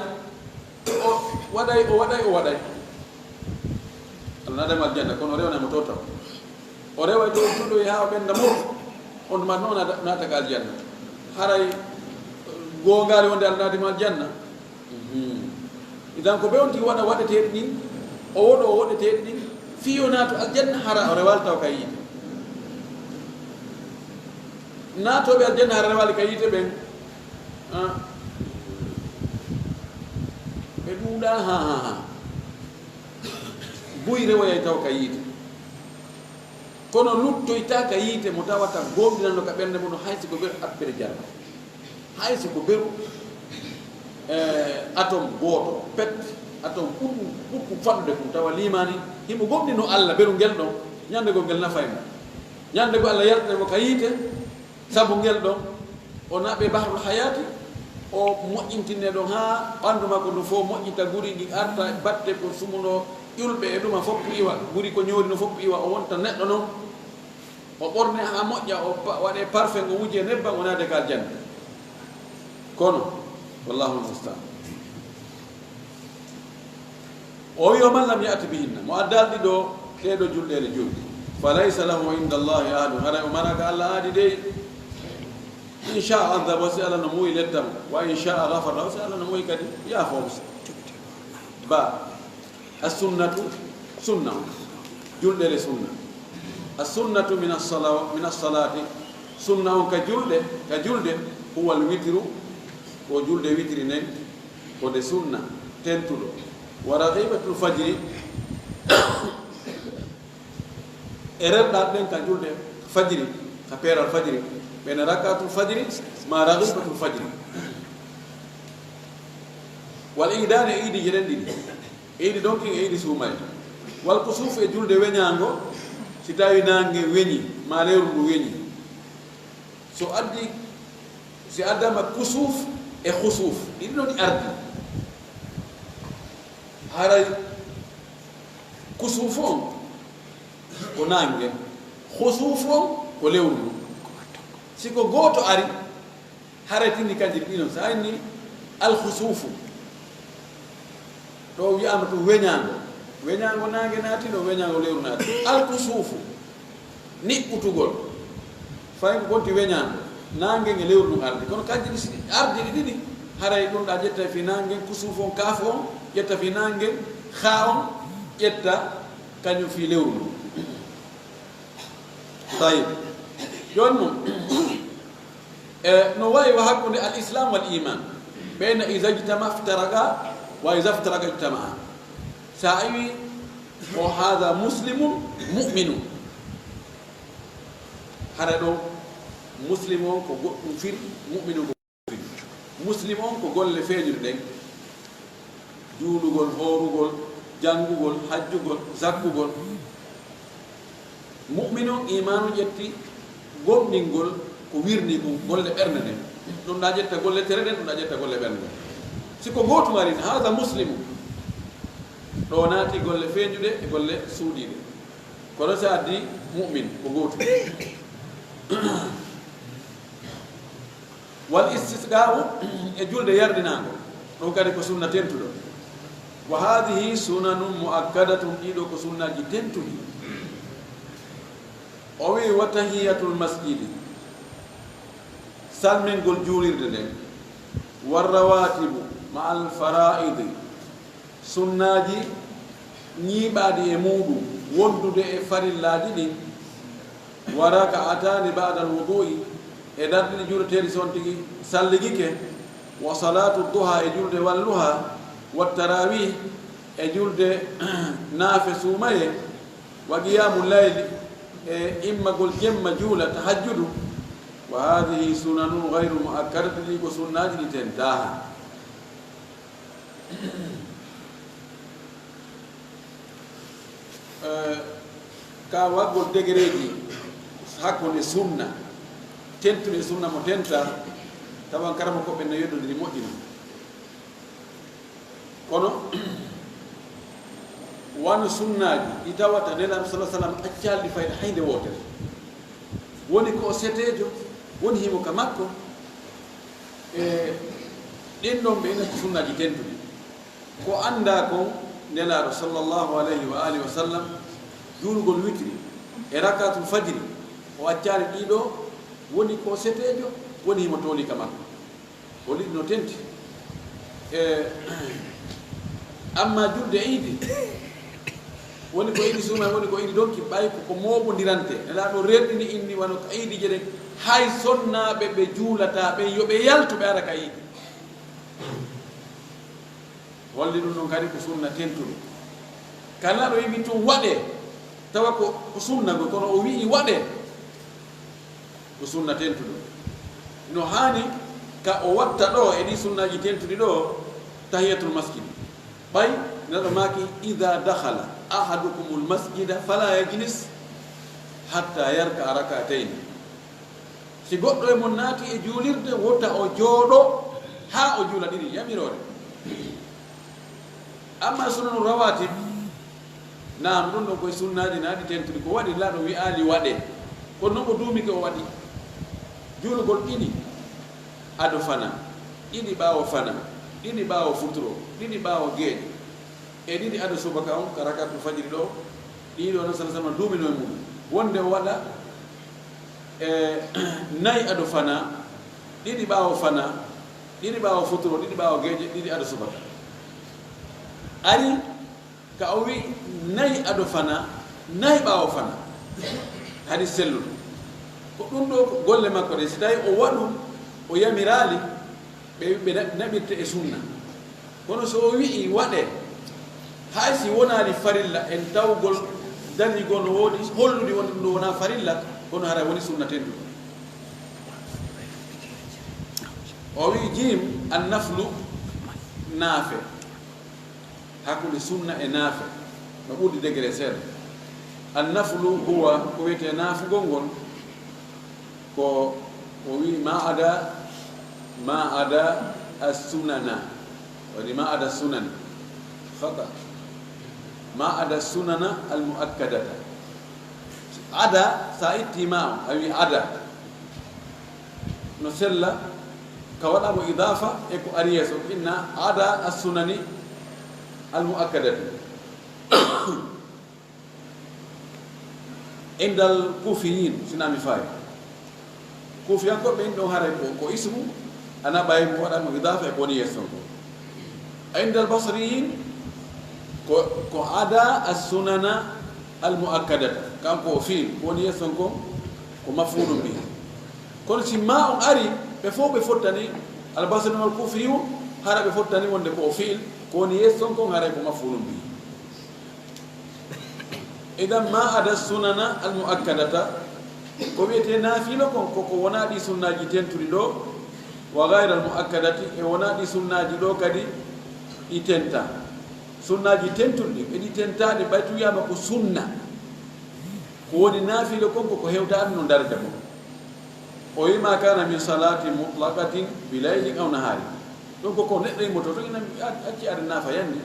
o waɗay Allah nadam aljanna kono rewnamo to taw o rewa ɗo juɗo ha o ɓenda mur on ma noon nataka aljanna haray gongali wonde Allah nadima aljanna idan ko ɓe onti waɗa waɗeteɗe ɗin o woɗo o woɗeteɗe ɗin fiyo naato aljanna hara o rewal taw ka yiite naatoɓe aljanna hara rewali ka yiite ɓen ɓe ɗuuɗa ha buy rewoyay taw ka yiite kono luttoyta ka yiite mo tawata gomɗinanno ka ɓernde mum haysi ko ɓeru abbere jarma haysi ko ɓeru atome gooto pet atome ɓurɗum faɗude ɗum tawa limani himo gomɗino Allah ɓeru ngel ɗon ñande go ngel nafay mo ñande go Allah yaltemo ka yiite sabu ngel ɗon o naɓe bahrul hayati o moƴƴintinne ɗon ha ɓandu makko ndu fof moƴƴita guri ɗi arta batte ko sumuno ƴulɓe e ɗuma fof iwa guri ko ñoori no fof iwa o wonta neɗɗo noon o ɓorne ha moƴƴa o waɗe parfum o wuje nebbam o naade ka aljanna kono wallahu almustaan o wi o man lam yati bihinna mo addalɗi ɗo ɗeɗo julɗele julɗi fa laysa lahu inda allahi ahadun haɗa o manaka Allah aadi dey insha adaba si Allah no muuyi lettamo wa insha gafara si Allah no muuyi kadi yaafom ba as-sunnatu sunna julɗele sunna as-sunnatu min as-salati sunna on ka julde huwa al-witru ko julde witri nen ko de sunna tentuɗo wa raqibatul fajri e redɗat ɗen ka julde fajri ka peeral fajri ɓene rakatul fajri ma raqibatul fajri wal idane e idi jeɗen ɗiɗi idi donc e idi suumay wal kusuf e julde weñango si tawi nangue weñi ma lewru ndu weñi so addi si addama kusuf e khusuf ɗiɗi ɗon ɗi ardi haray kusuf on ko nangue khusuf on ko lewru ndu siko gooto ari haray tindi kanji ɗi noon sa anni al khusufu ɗo wiyama to weñango nangue naati ɗo weñango lewru naati alkusuufu niɓɓutugol fay ko gonti weñango nangue nge lewru ɗum ardi kono kanji ɗi ardi ɗi ɗiɗi haray ɗum ɗa ƴetta fi nangue kusuufu on kaaf on ƴetta fi nangue ha on ƴetta kañum fi lewru ndu tayib joni noon no wayi wa hakkude al islam wal iman ɓeyna ida ijtama ftaraga wa iza ftaraga ijtamaa sa awi o hada muslimun mu'minun hara ɗo muslim on ko goɗɗum firi mu'minun ko firi muslim on ko golle feejude ɗen juulugol horugol janngugol hajjugol zakkugol mu'minun imanu ƴetti gomɗingol ko wirni ɗum golle ɓernde nden ɗum ɗa ƴetta golle tere ɗen ɗum ɗa ƴetta golle ɓernde nden siko gootum ari hada muslimu ɗo naati golle feeñuɗe e golle suuɗiɗe kono si addi mu'min ko gootum wal istisqa'u e julde yardinago ɗo kadi ko sunna tentuɗo wa hadihi sunanun muakkadatun ɗiɗo ko sunnaji tentuɗi o wi wa tahiyatul masjidi salmingol juulirde nden warrawatibu ma al fara'idi sunnaji ñiiɓaadi e muɗum wondude e farillaji ɗin waraka atani ba'da alwudu'i e darɗiɗi juureteɗi son tigi salligike wa salatu duha e julde walluha wa tarawih e julde naafe suumaye wa qiyamu layli e immagol jemma juula tahajjudu wa hadihi sunanun gayru muakkadati ɗi ko sunnaji ɗi tentaha ka waggol degereji hakkunde sunna tentude sunna mo tenta tawan karama koɓe no yoɗodiri moƴƴina kono wan sunnaji ɗi tawata nelaɗo salah sallam accalɗi fayde hayde wotere woni ko setejo woni himo ka makko e ɗin ɗon ɓe ina ko sunnaji tentuɗi ko anda ko nelaɗo sallllahu alayhi wa alihi wa sallam juulugol witri e rakatul fajiri o accari ɗiɗo woni ko setejo woni himo tooli ka makko o liɗi no tenti amma julde iidi woni ko iidi suma woni ko iidi donki ɓay ko moɓodirante nelaɗo rerɗini inni wano ko iidi jeɗen hay sonnaɓe ɓe juulata ɓe yoɓe yaltu ɓe ara ka iidi holli ɗum ɗon kadi ko sunna tentuɗo kala ɗo yimi tun waɗe tawa ko sunna go kono o wii waɗe ko sunna tentuɗo no hani ka o watta ɗo e ɗi sunnaji tentuɗi ɗo tahiyatul masjid ɓay neɗɗo maki ida dahala ahadukum lmasjida fala yajlis hatta yarka rakatayni si goɗɗo e mon naati e juulirde wota o jooɗo ha o juula ɗiɗi yamirore amma sunanu rawatib nam ɗum ɗon koye sunnaji naaɗi tentuɗi ko waɗi laaɗo wi'ali waɗe kono noon o duumike o waɗi juulugol ɗiɗi aɗo fana ɗiɗi ɓaawo fana ɗiɗi ɓaawo futuro ɗiɗi ɓaawo geeɗe e ɗiɗi aɗo subaka on ka rakatul fajiri ɗo ɗiɗo no salah sallam duumino e mum wonde o waɗa e nayi aɗo fana ɗiɗi ɓaawo fana ɗiɗi ɓaawo futuro ɗiɗi ɓaawo geeƴe ɗiɗi aɗo subaka ari ka o wi nayi aɗo fana nayi ɓaawo fana hadi selluɗo ko ɗum ɗo ko golle makko ɗe si tawi o waɗu o yamirali ɓe naɓirte e sunna kono so o wi'i waɗe hay si wonani farilla en tawgol dañigol no woodi hollude wonde ɗum ɗo wona farilla kono hara woni sunna tenduɗo o wi jim an naflu naafe hakkude sunna e naafe no ɓurdi degré seeɗa an naflu huwa ko wiyete naafugol ngol ko o wi ma ada as-sunana wadi ma ada sunan khata ma ada sunana al-muakkadata ada sa ittima awi ada no sella ka waɗa mo idafa e ko ari yeeso inna ada as-sunani al-muakkadati indal kufiyin sinami fayi kufiyankoɓe in ɗon haray ko ismu ana ɓayi mo waɗa mo idafa e ko woni yeeso ko indal basriyin ko ada as-sunana al-muakkadata kanko o fiil ko woni yeeson ko mafulum bi kono si ma on ari ɓe fof ɓe fottani albasri wal kufiyu hara ɓe fottani wonde ko o fiil ko woni yeeson ko haray ko mafulum bi idan ma ada sunana al-muakkadata ko wiyete naafilo kon koko wona ɗi sunnaji tentuɗi ɗo wa gayra al-muakkadati e wona ɗi sunnaji ɗo kadi ɗi tenta sunnaji tentuɗi e ɗi tentaɗe ɓaytu wiyama ko sunna ko woni naafilo kon koko hewtani no darja mo o wima kana min salati mutlaqatin bi laylin aw nahari ɗum koko neɗɗo yimmoto to ina acci aɗa naafa yande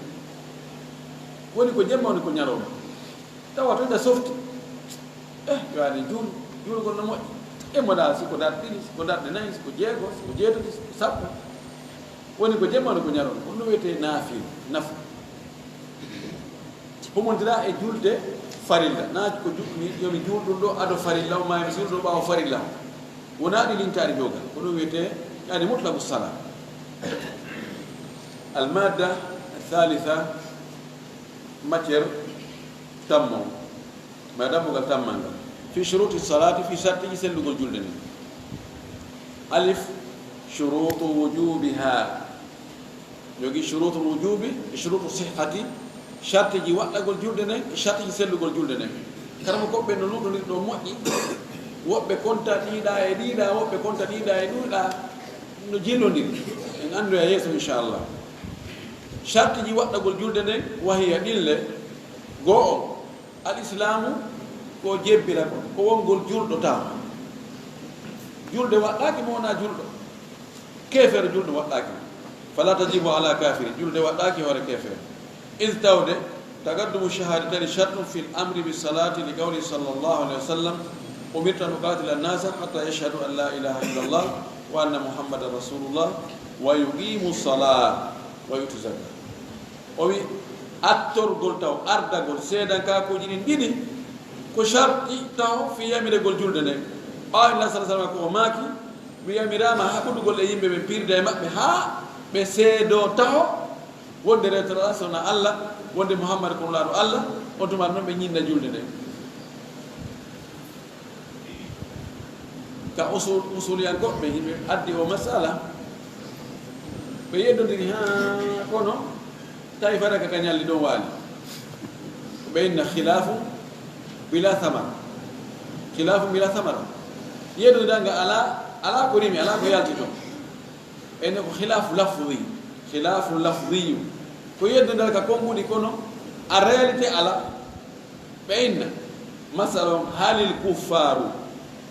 woni ko jemma woni ko ñalowma tawa to ina softi yo ani juulugol no moƴƴi e moɗa siko darɗe ɗiɗi siko darɗe nayi siko jeego siko jeetati siko sappo woni ko jemma woni ko ñalowma ɗum no wiyete naafil nafu humondira e julde farilla naaji ko yomi juul ɗum ɗo aɗo farilla o ma mi suuɗo ɓaawo farilla wona ɗi lintaɗi jogal ko ɗum wiyete yani mutlaku sala almadda thalitha matiére tammo ma dammugal tammal ngal fi shuruti salati fi sartiji sellugol julde ni alif shurutu wujubiha jogi shurutu wujubi e shurutu sihhati sartiji waɗɗagol julde nden e sartiji sellugol julde nden karamo koɓɓe no nuɗonir ɗo moƴƴi woɓɓe konta ɗiɗa e ɗiɗa woɓɓe konta ɗiɗa e ɗuɗa no jillodiri en anndu e yeeso inchallah sartiji waɗɗagol julde nden wahiya ɗille go'o al islamu ko jebbira ko wongol julɗo taw julde waɗɗaki mo wona julɗo kefere julɗo waɗɗaki fala tajibu ala kafiri julde waɗaki hoore kefere is tawde tagaddumu shahadatani shartun fi l-amri bisalati li qawli sallallahu alayhi wa sallam umirtu an uqatila an-nasa hatta yashhadu an la ilaha illa allah wa anna muhammadan rasulullah wa yuqimu salat wa yutu zakat o wi attorgol taw ardagol seedankakuji ɗin ɗiɗi ko sharti taw fi yamiragol julde nde ɓawillah sa sallam ko o maaki mi yamirama haɓudugol e yimɓe ɓe pirda e maɓɓe ha ɓe seedo taw wonde relation na allah wonde muhammad kono laaɗo allah on tuma noon ɓe ñinna julde nde ka usuliyankoɓe yimɓe addi o masala ɓe yeddodiri ha kono tawi faraka ka ñalli ɗon waali ɓe inna khilafu bila thamara khilafu bila thamara yeddodanga ala ko rimi ala ko yalti toon ene ko khilafu lafdiyu ko yeddodal ka konguɗi kono a réalité ala ɓe inna masala halil kuffaru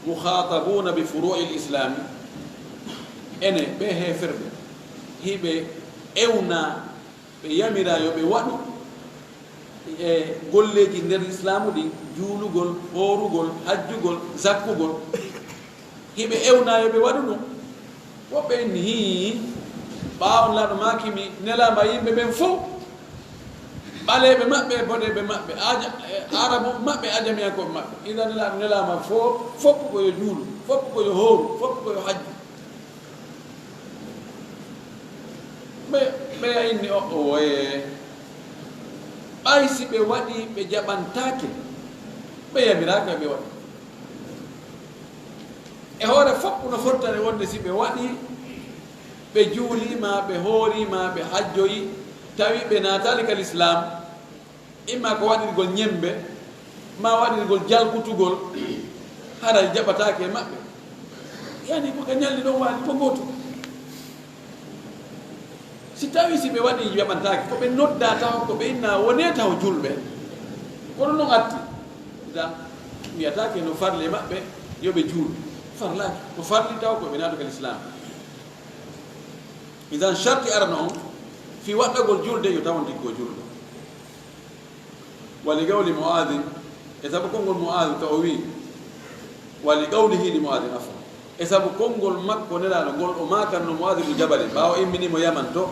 mukhatabuna bi furu'i l-islami ene ɓe heferɓe hiɓe ewna ɓe yamira yo ɓe waɗu e golleji nder islamu ɗi juulugol hoorugol hajjugol zakkugol hiɓe ewna yo ɓe waɗu ɗum woɓɓe inni hi ɓaawon laaɗo makimi nelama yimɓe ɓen fof ɓaleɓe maɓɓe boɗeɓe maɓɓe arabu maɓɓe ajamiyankoɓe maɓɓe ina nelaaɗo nelama fof foppu koyo juulu foppu koyo hooru foppu koyo hajju ɓe inni oye ɓay si ɓe waɗi ɓe jaɓantake ɓe yamiraka ɓe waɗi e hoore foppu no fottane wonde si ɓe waɗi ɓe juulima ɓe hoorima ɓe hajjoyi tawi ɓe natali ka l'islam imma ko waɗirgol ñembe ma waɗirgol jalkutugol haray jaɓatake e maɓɓe yani ko ka ñalli ɗon waali ko gootu si tawi si ɓe waɗi jaɓantaki ko ɓe nodda taw ko ɓe inna wone taw julɓe kono noon atti da wiyatake no farle maɓɓe yoɓe juul farlaki ko farli taw ko ɓe nato ka l'islam idan sharti arana on fi waɗɗagol julde yo tawon tiggo julɗo wali gawli muadin e sabu konngol muadin ka o wi wali gawlihi li muadin afa e sabu konngol makko nelaɗo ngol o makanno muadin u jabali ɓawa imminimo yaman to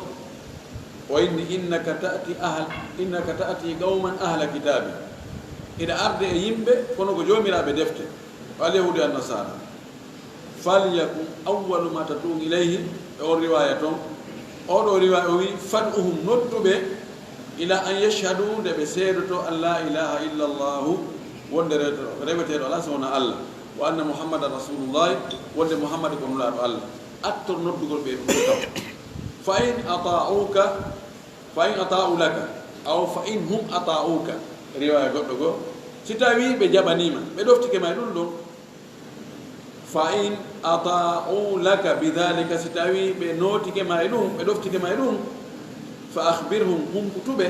o inni innaka ta'ti qawman ahla kitabi ina arde e yimɓe kono ko jomiraɓe defte alyahudi an nasara falyakun awwalu ma tad'u ilayhi e on riwaya toon oɗo riwaya o wi fad'uhum nodduɓe ila an yashhadu nde ɓe seedoto an la ilaha illa llahu wonde reweteɗo ala sowona allah wa anna muhammadan rasulullahi wonde muhammad ko nulaɗo allah attor noddugol ɓe ɗum taw fa in ata'u laka aw fa in hum ata'uka riwaya goɗɗo goo si tawi ɓe jaɓanima ɓe ɗoftike ma ɗum ɗon fa in ata'u laka bidhalika si tawi ɓe notike ma e ɗum ɓe ɗoftike ma e ɗum fa akhbirhum humkutuɓe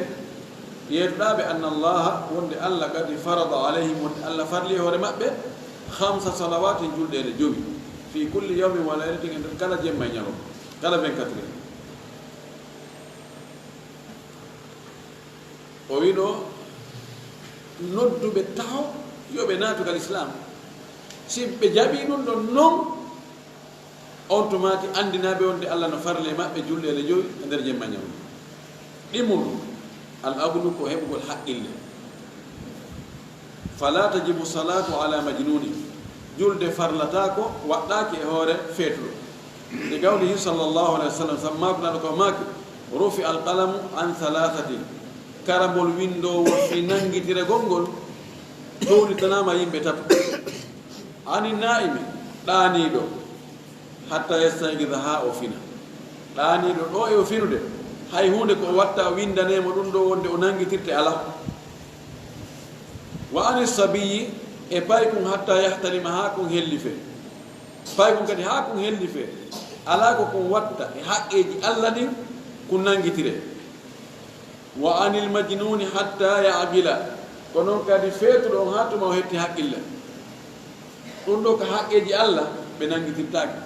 yeetuɗaɓe anna allaha wonde allah kadi farada alayhim wonde allah farli hoore maɓɓe 5 salawati julɗede jowi fi kulli yawmin wa laylatin e nder kala jemma e ñalom kala 24 heures o wi ɗo nodduɓe taw yoɓe natugal islam si ɓe jaɓi ɗum ɗon noon on tumati andinaɓe wonde allah no farle maɓɓe julɗele joyi e nder jemma ñalom ɗimmum al aglu ko heɓugol haqqille fala tajibu salatu ala majnuni julde farlata ko waɗɗaki e hoore feetuɗo de gawlihi sallllahu alayhi wa sallam sammakunaɗo ko maki rufi alqalamu an thalathati karambol windowo fi nangitire gongol towlitanama yimɓe tato ani naimi ɗaniɗo hatta yastayqida ha o fina ɗaniɗo ɗo e o finude hay hunde ko watta windanemo ɗum ɗo wonde o nangitirte ala wa ani sabiyi e paykun hatta yahtalima ha kon helli fe paykun kadi ha kon helli fe ala ko kon watta e haqqeji allah ɗin kun nangitire wa anil majnuni hatta ya'qila ko noon kadi feetuɗo on ha tuma o hetti haqqilla ɗum ɗo ko haqqeji allah ɓe nangitirtaki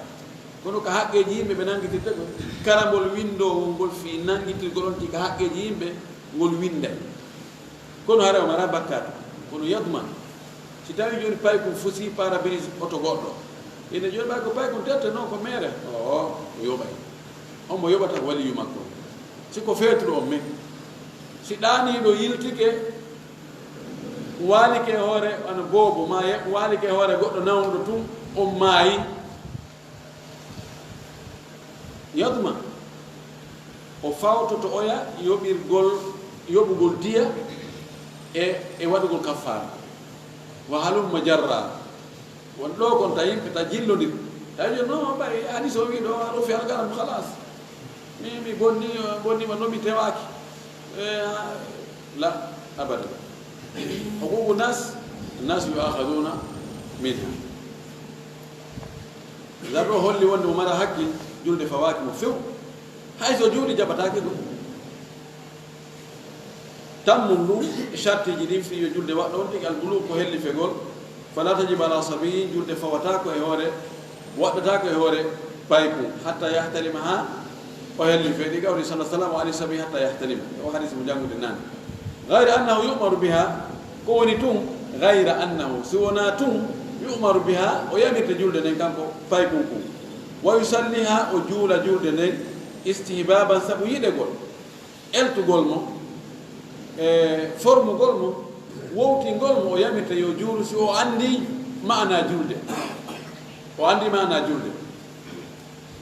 kono ko haqqeji yimɓe ɓe nangitirta ko karambol windowo ngol fi nangitirgo ɗon ti ko haqqeji yimɓe ngol winday kono hara o mara bakkat kono yadman si tawi joni paykum fusi parabrise oto goɗɗo ene joni ɓay ko paykum tette noon ko mere o yoɓay on mo yoɓata ko waliyu makko siko feetuɗo on men si ɗaniɗo yiltike walike hoore ana boobo ma walike hoore goɗɗo nawnuɗo tun on maayi yadma o fawtoto oya yoɓugol diya e waɗugol kaffara wa halumma jarra won ɗo kon ta yimɓe ta jillodir tawi joni non ɓay hadis o wi ɗo aɗo fi algaram halas mi bonnima nomi tewaki la abada huququ nas yuakhaduna minha larɗo holli wonde mo mara haqqil julde fawaki mo few hay so juuɗi jaɓatake ɗum tammum ɗum chartiji ɗin fi yo julde waɗɗo on tigi albulu ko helli fegol fala tajib ala sabiyi julde fawatako e hoore waɗɗatako e hoore payku hatta yahtalima ha o helli fe ɗi gawri sa sallam o ali sabiyi hatta yahtalima o hadis mo janngude nane gayre annahu yumaru biha ko woni tun gayra annahu si wona tun yumaru biha o yamirta julde nden kanko paykun ku wa yusalliha o juula julde nden istihbaban sabu yiɗegol eltugol mo e formugol mo wowtingol mo o yamirta yo juulu si o andi mana julde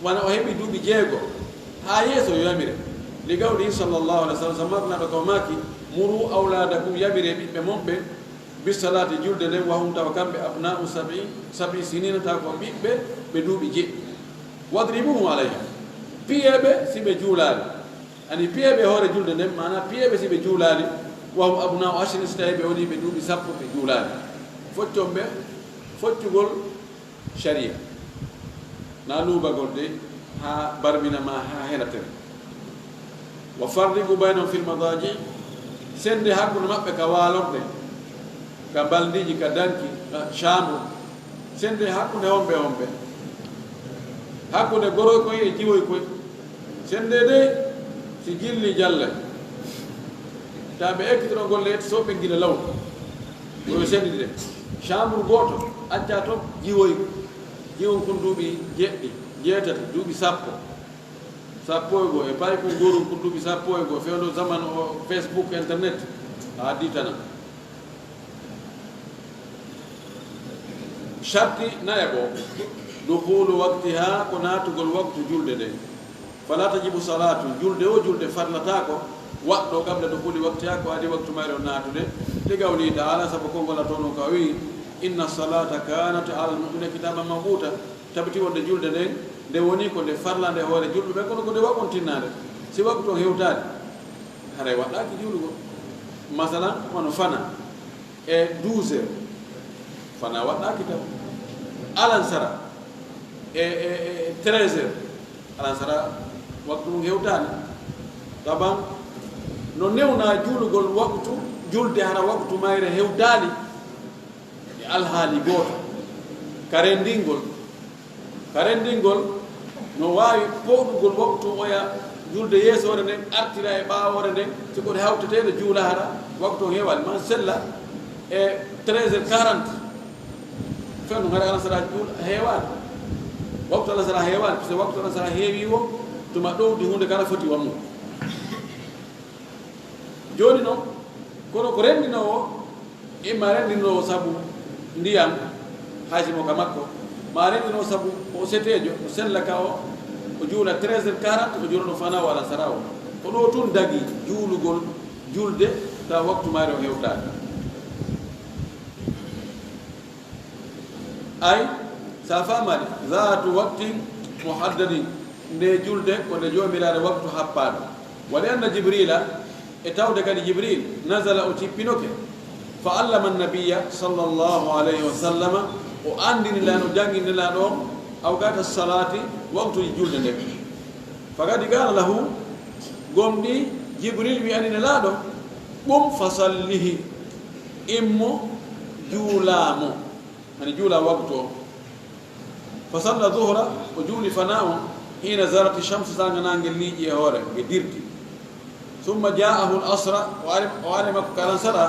wana o heɓi duuɓi 6 ha yeeso yo yamire li gawɗi sallllahu alih w sallam samarnaɗo ko maki muru awladakum yamire ɓiɓɓe monɓe bisalati julde nden wahum tawa kamɓe abna'u sabi sinina taw ko ɓiɓɓe ɓe duuɓi 9 wadribuhum alayha piyeɓe si ɓe juulali ani piyeɓe hoore julde nden mana piyeɓe si ɓe juulali wahum abna'u ashrin so tawi ɓe woni ɓe duuɓi 10 ɓe juulali foccon ɓe foccugol sharia na luubagol de ha barmina ma ha helatere wa farrigu baynahum fil madaji sende hakkude maɓɓe ka waalorde ka baldiji ka danki ka chambre sende hakkude homɓe hakkude goroy koye e jiwoy koye sende de si jilli jalla ta ɓe ekkitoro golle ettotoɓe gila law oyo sendidi de chambre goto acca toon jiwon kon duuɓi 7 duuɓi 10 e pay ko gorum kon duuɓi 10 fewno zaman o Facebook internet a addi tana sharti naye ɓo dukhulu waqtiha ko natugol waktu julde nde fala tajibu salatu julde farlata ko waɗɗo qabla dukhuli waqtiha ko adi waktu mayre o natude te gawli taala sabu kongola toon ka wi inna salata kanat ala almu'minina kitaban mawquta tabiti wonde julde nden nde woni ko nde farlande hoore julɓe ɓe kono ko nde waɓontinnade si waktu o hewtade haray waɗɗaki juulugo masalan hono fana e 12 heures fana waɗɗaki taw alansara e 13 heures alansara waktu mum hewtani taban no newna juulugol waktu julde hara waktu mayre hewtali e alhaali gooto karendingol no wawi poɗugol waktu oya julde yeesore nden artira e ɓawore nden siko ɗe hawtetede juula hara waktu o heewani man sella e 13h40 fewno gara alasara juula heewani waktu alasara heewani par ce que waktu alasara heewi o tuma ɗowdi hunde kala foti wammo joni noon kono ko rendinowo imma rendinowo saabu ndiyam haajimo ka makko ma rendinowo saabu o setejo o sella ka o juula 13h40 o juula ɗo fana o alasara o ko ɗo tun dagi juulugol julde taw waktu maare o hewtade ay sa famade zatu waqtin muhaddadin nde julde ko nde joomirade waktu happaɗo waɗi anna jibrila e tawde kadi jibril nasala o cippinoke fa allama annabiya sallllahu alayhi wa sallama o andinilano janguindelaɗo o awgata salati waktuji julde nde fakadi gana lahu gomɗi jibril wiyaninelaɗo ɓum fasallihi immo juulamo ani juula waktu o فصلى ظهر وجولي فناء حين زارت الشمس سانغنا نجلي هورا بديرتي ثم جاءه الأسرى وعلم كان سرى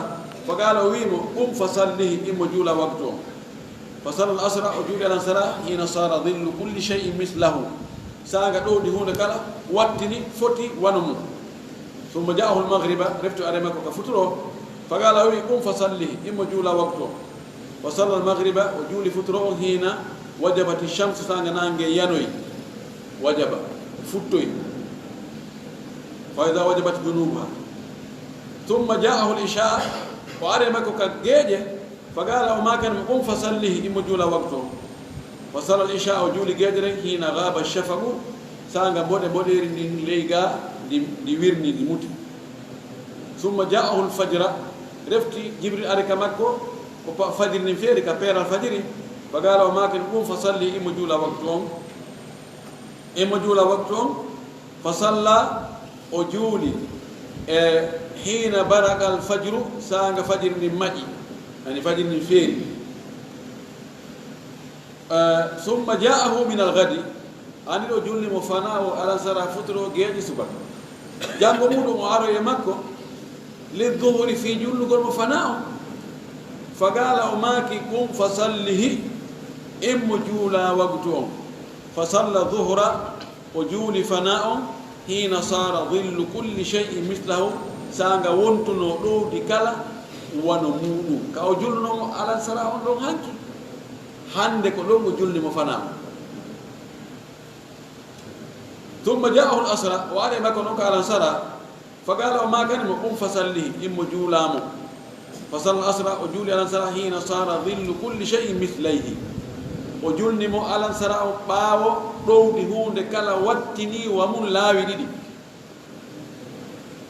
فقال ويمو قم فصليه إم جول وقته فصلى الأسرى وجول الأنسرى حين صار ظل كل شيء مثله سانغ دودي هون كلا واتني فوتي ونمو ثم جاءه المغرب رفت أرمك كفتره فقال وي قم فصليه إم جول وقته وصلى المغرب وجول فتره حين وجبت الشمس سانغنا ينوي وجب فتوي فإذا وجبت جنوبها ثم جاءه الإشاء وأرمك كجيجة فقال وما كان قم فصليه إم جول وقته وصلى الإشاء وجول جيجة حين غاب الشفق سانغ بودي ليغا دي ويرني دي موتي ثم جاءه الفجر رفتي جبريل أرك مكو وفجر نفير كبير الفجر فقال وما كان قم فصلي إم جول وقتهم فصلى وجولي حين برق الفجر سانغ فجر نمجي يعني فجر نفير ثم جاءه من الغد أن الوجول مفناه على سرى فتره جيجي سبك جانغو مودو معارو يمكو للظهر في جل مفناه فقال أماكي قم فصله إم جولا وقتهم فصلى الظهر وجول فناء حين صار ظل كل شيء مثله سانغا وونتنو دو دي كلا ونمودو كاو جولنو على سرا دو هانكي hande ko ɗon mo julni mo fanama ثم جاءه الأسرى وعلي ما كانوا كالا سرى فقال وما كان قم فصليه إم جولامو فصلى الأسرى وجولي على سرى حين صار ظل كل شيء مثليه وجولني مو على سرى باو دودي هوند كلا واتني ومن لاوي دي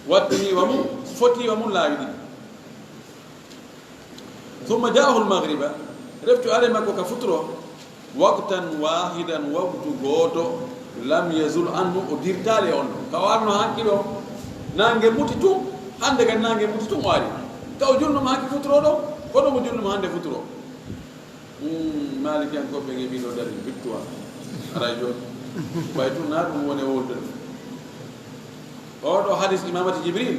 واتني ومن فتي ومن لاوي دي ثم جاءه المغرب رفت علي ما كوكا فترة وقتا واحدا وقت غوتو لم يزول عنه ودير تالي عنه كوارنو هاكيلو نانجي موتيتو هانده كان نانجي موتيتو واري كاو جولنو ماكي فترة دو كودو مو جولنو هانده فترة مالك يان كوبي غي بيلو داري فيكتوار راجو بايتو نار مو وني وولدر اودو حديث امامه جبريل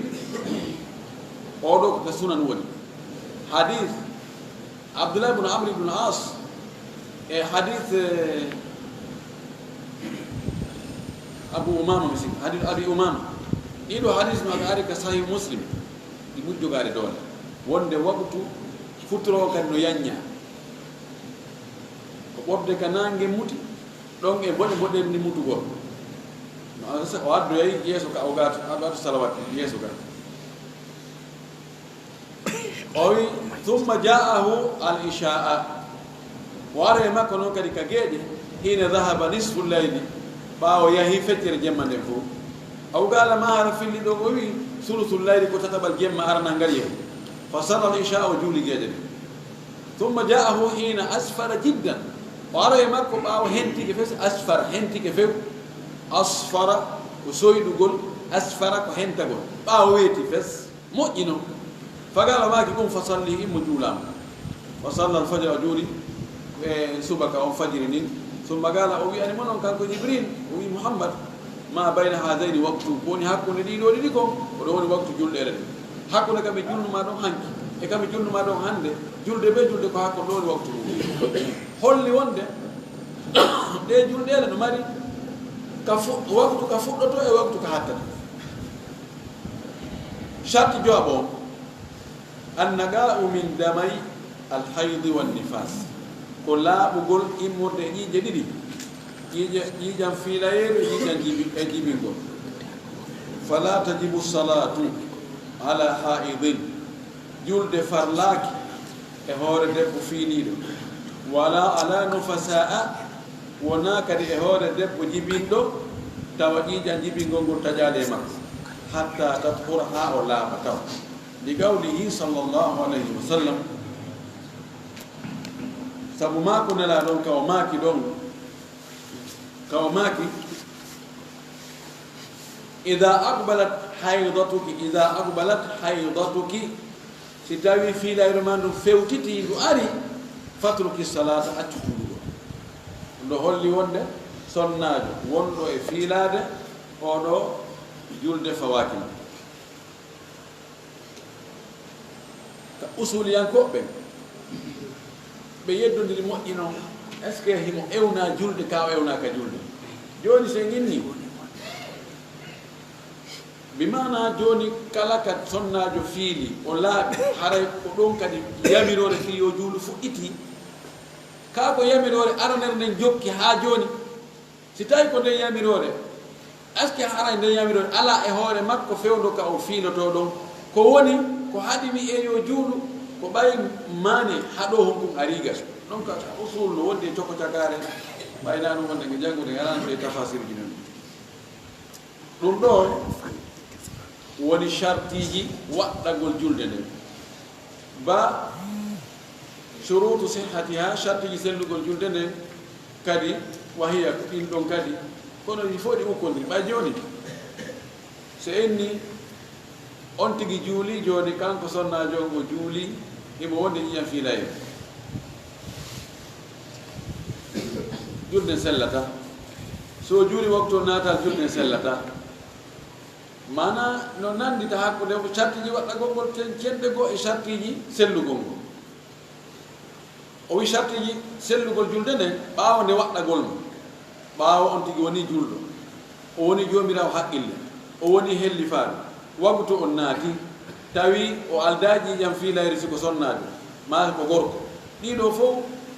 اودو كسنن وني حديث عبد الله بن عمرو بن العاص حديث أبو أمامة مسلم حديث أبي أمامة إلو حديث ما قارك صحيح مسلم يمجو قاري دولة وند وقت فترة كان يانيا وقت كان نانجي موتي دونك بودي ni mutu go no asa wadu yeso ka ogat salawat yeso ka oyi ثم جاءه الإشاء واري ما كانوا كديك جيدي حين ذهب نصف الليل باو يهي فتر جمع نفو أو قال ما عرف اللي دوغوي ثلث الليل كتتب الجمع أرنا نغريه فصلى الإشاء وجولي جيدي ثم جاءه حين أسفر جدا واري ما كو باو هنتي كيف أسفر هنتي كيف أصفر وسوي دوغول أسفر كهنتا غول باو ويتي فس مؤينو فقال ما كيكون فصلي إم جولام فصلى الفجر وجولي سبك أو فجر ثم قال أوي أنا منهم كان جبريل أوي محمد ما بين هذين وقت كوني هكون دي لوري ديكم ودوني وقت جول إيرد هكون كم جول ما دون هنك كم جول ما دون هند جول دبي جول دكوا هكون دوني وقت هولي وند ده جول إيرد نماري كفو وقت كفو دتو وقت كهاتة شرط جوابه النقاء من دمي الحيض والنفاس كلا بقول إمور دني جديد يجان في ليل يجان جيبينغو فلا تجب الصلاة على حائض جلد فرلاك إهور دب في نيل ولا على نفساء وناك إهور دب جيبينغو توجي جان جيبينغو تجالي مكس حتى تطهرها ولا بتو لقوله صلى الله عليه وسلم sabu mako nala don kawmaki إذا أقبلت حيضتك ستاوي في لا يرمان فوتتي أري فاترك الصلاة أتجوه ndo holli wonde sonnaajo wonɗo e fiilaade oɗo julde fawakil ka usuliyankoɓe ɓe yeddodiri moƴƴino est ce que himo ewna julde ka o ewnaka julde joni se ginni bimana joni kala ka sonnajo fiili o laaɓi haray ko ɗon kadi yamirore fi yo juulu fuɗɗiti ka ko yamirore aranere nden jokki ha joni si tawi ko nden yamirore est ce que haray nden yamirore ala e hoore makko fewdo ka o fiiloto ɗon ko woni ko haɗimi e yo juulu ko ɓay mane haɗo honkum arigas donc usul no wonde coko cagare ɓayna ɗum wonde nge janngude garante e tafasir ji non ɗum ɗo woni chartiji waɗɗagol julde nden ba shurutu sihhatiha chartiji sellugol julde nden kadi wahiya ɗin ɗon kadi kono il faut ɗi ukkodiri ɓay joni so enni on tigi juuli joni kanko sonnajo ngo juuli imo wonde ƴiƴam fiilaye julde sellata so juuli waktu natal julde sellata mana no nandita hakkude ko chartiji waɗɗagol ngol cenɗe goo e chartiji sellugol ngol o wi chartiji sellugol julde nden ɓaawo nde waɗɗagol mo ɓaawo on tigi woni julɗo o woni joomirawo haqqille o woni hellifaaɗo waktu on naati tawi o aldaji ƴiƴam fiilayre siko sonnaajo ma ko gorko ɗiɗo fof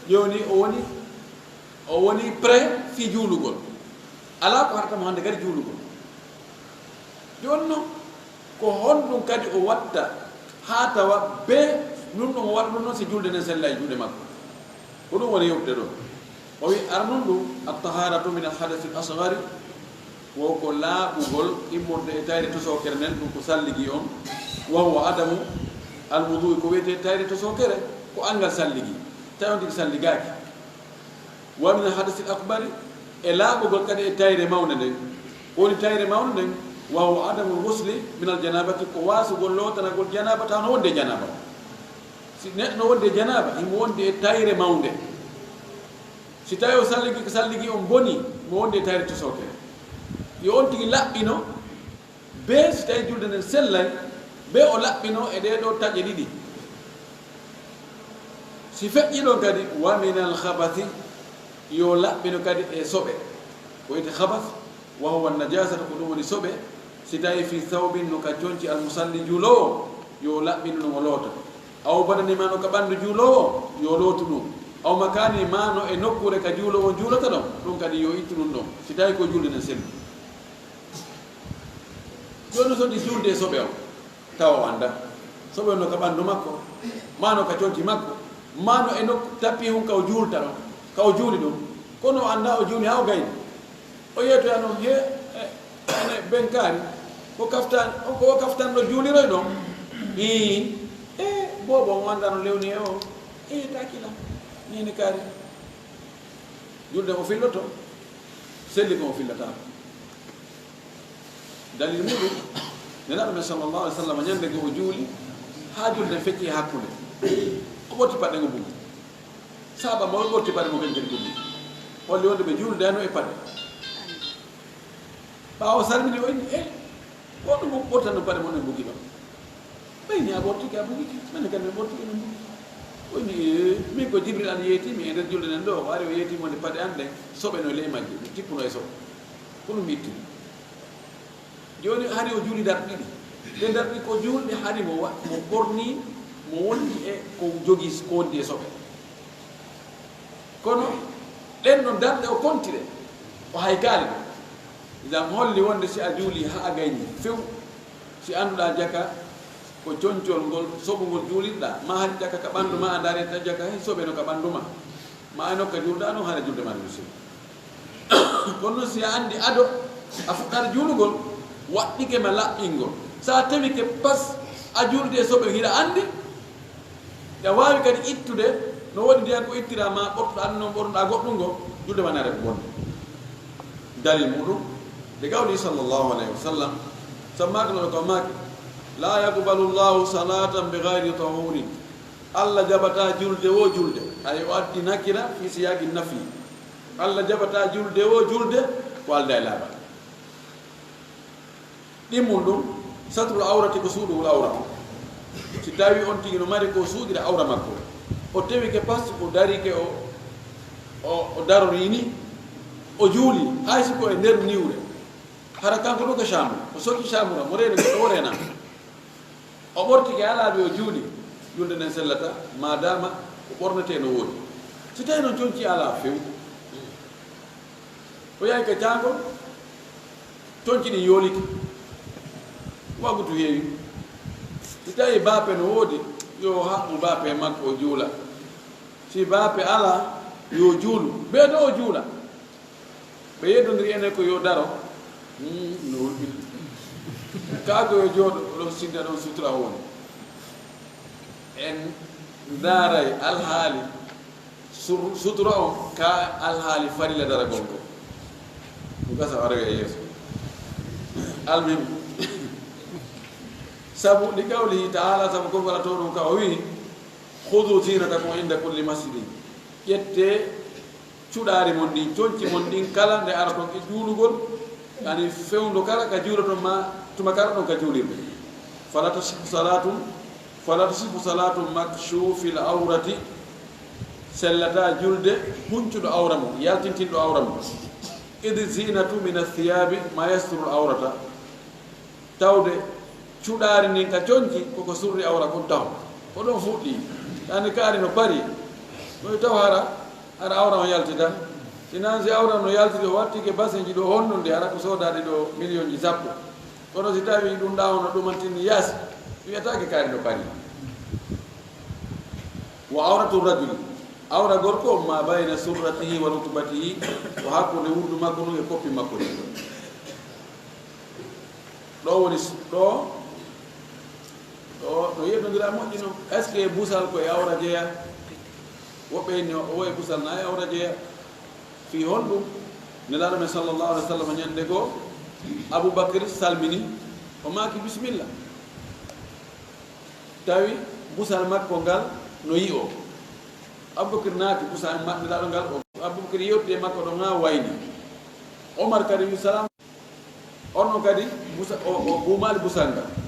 joni o woni prêt fi juulugol ala ko hartamo hande kadi juulugol joni noon ko honɗum kadi o watta ha tawa be ɗum ɗon o waɗa ɗum noon si julde nden sella e juuɗe makko ko ɗum woni yewtude ɗo o wi ara noon ɗum attaharatu min alhadathi l asgari wo ko laaɓugol immorde e tayre tosokere nden ɗum ko salligi on wahwa adamu alwudu ko wiyete tayre tosokere ko angal salligi tawi on tigi salligaki wa min alhadathi l akbari e laaɓugol kadi e tayre mawde nden woni tayre mawde nden wahwa adamu lhusli min aljanabati ko wasugol lootanagol janaba taw no wonde janaba si neɗɗo no wonde janaba imo wonde e tayre mawde si tawi o salligi ko salligi on boni mo wonde e tayre tosokere yo on tigi laɓɓino be si tawi julde nden sellay be o laɓɓino e ɗeɗo taƴe ɗiɗi si feƴƴi ɗon kadi wa min alhabathi yo laɓɓino kadi e soɓe ko wiyete habas wa huwa najasata ko ɗum woni soɓe si tawi fi thawbin no ka conci almusalli juulowo yo laɓɓino no o loota aw badanima no ka ɓanndu juulowo yo lootu ɗum aw makani ma no e nokkure ka juulowo juulata ɗon ɗum kadi yo ittu ɗum ɗon si tawi ko julde nden selli joni so ɗi julde e soɓe o tawa o annda soɓe no ka ɓanndu makko ma no ka conci makko ma no e nokku tappi hum ka o juulta ɗon ka o juuli ɗum kono o annda o juuli ha o gayni o yeytoya noon he ene benkaari ko kaftanɗo juuliroy ɗon i bobo o annda no lewni e o takila nini kaari julde o filloto selli ko o fillata dalil muɗum nenaɗo men sallllahu alih w sallam ñande go o juuli ha julde fecci hakkude o ɓotti paɗɗe ngo bugi saaba mo ɓotti paɗe mo kadi kadi bugi holli wonde ɓe juuldano e paɗe ɓaawo salmini o inni goɗɗo mo ɓottano paɗe mon e bugi ɗon ɓayni a ɓottiki a bugiki mene kadi mi ɓottiki no bugi o inni min ko jibril an yeetimi e nder julde nen ɗo o ari o yeetimonde paɗe an ɗen soɓe no ley majje ɗum tippuno e soɓe ko ɗum ittini joni hari o juuli darɗe ɗiɗi ɗe darɗi ko juulɗe hari mo ɓorni mo wondi e ko jogii ko wondi e soɓe kono ɗen ɗon darɗe o kontire o haykaali ɗo jam holli wonde si a juuli ha a gayni few si annduɗa jaka ko concol ngol soɓugol juulitɗa ma hari jaka ka ɓanndu ma a dareta jaka hay soɓe no ka ɓanndu ma e nokka juulɗa noon hara julde ma ɗum si kono noon si a anndi ado a fuɗɗata juulugol waɗɗike ma laɓɓingol sa tawi ke pas a juulde e soɓe hiɗa anndi a waawi kadi ittude no woɗi ndiyan ko ittira ma ɓortoɗa anndi noon ɓornoɗa goɗɗum ngo julde ma nare ko bonde dalil muɗum de gawli sallllahu alayhi wa sallam sammaka noɗo ko maake la yaqbalu llahu salatan bi gayri tahurin allah jaɓata julde wo julde ay o addi nakira fi siyaki nafi Allah jabata julde o julde ko alda e laaɓal ɗimmum ɗum satrul awrati ko suuɗugol awra si tawi on tigi no mari ko suuɗira awra makko o tewi ke pas o darike o darorini o juuli hay siko e nder niwre hara kanko ɗo ko chambre o soki chambre mo reeni goɗɗo o rena o ɓortike alaaɓe o juuli julde nden sellata madama o ɓornete no woodi si tawi noon jonci ala few o yahi ka jangol tonci ɗi yoolike waggutu heewi si tawi baape no woodi yo haɓɓu baape makko o juula si baape ala yo juulu ɓeeɗo o juula ɓe yeddodiri enen ko yo daro no wulɓi kaako yo jooɗo ɗo sidda ɗon sutura woni en daaray alhaali sutura on ka alhaali farila daragol ko ɗum gasa arawe e yeeso almim sabu li qawlihi taala sabu konngol to ɗum ka o wii hudu zinatakum inda kulli masjidin ƴette cuɗaari mon ɗin coñci mon ɗin kala nde ara ton e juulugol ani fewndo kala ka juulaton ma tuma kala ɗon ka juulirde fala tasihu salatum makshufil awrati sellata julde huncuɗo awra mum yaltintinɗo awra mum idi zinatu min athiyabi ma yasturu l awrata tawde cuɗaari ndin ka coñci koko surri awra kon taw ko ɗon fuɗɗi tani kaari no pari noy taw hara awra o yaltita sinan si awra no yaltiti o wattike baseji ɗo honnunde ara ko soodade ɗo million ji sappo kono si tawi ɗum ɗawono ɗumantini yaasi wiyatake kaari no pari wa awratu rajuli awra gorko ma bayna surratihi wa rutbatihi ko hakkude wurdu makko ɗum e koppi makko ɗi ɗo woni ɗo yeɗodira moƴƴi noon est ce que busal koye awra jeeya woɓɓe ni o woye busal na e awra jeeya fi honɗum nelaɗo men sallllahu alih w sallam ñande goo aboubacry salmini o maaki bisimilla tawi busal makko ngal no yi o aboubacry naati busal nelaɗo ngal o aboubacry yewtide makko ɗo ha wayni omar kadi wi salam onno kadi o buumali busal ngal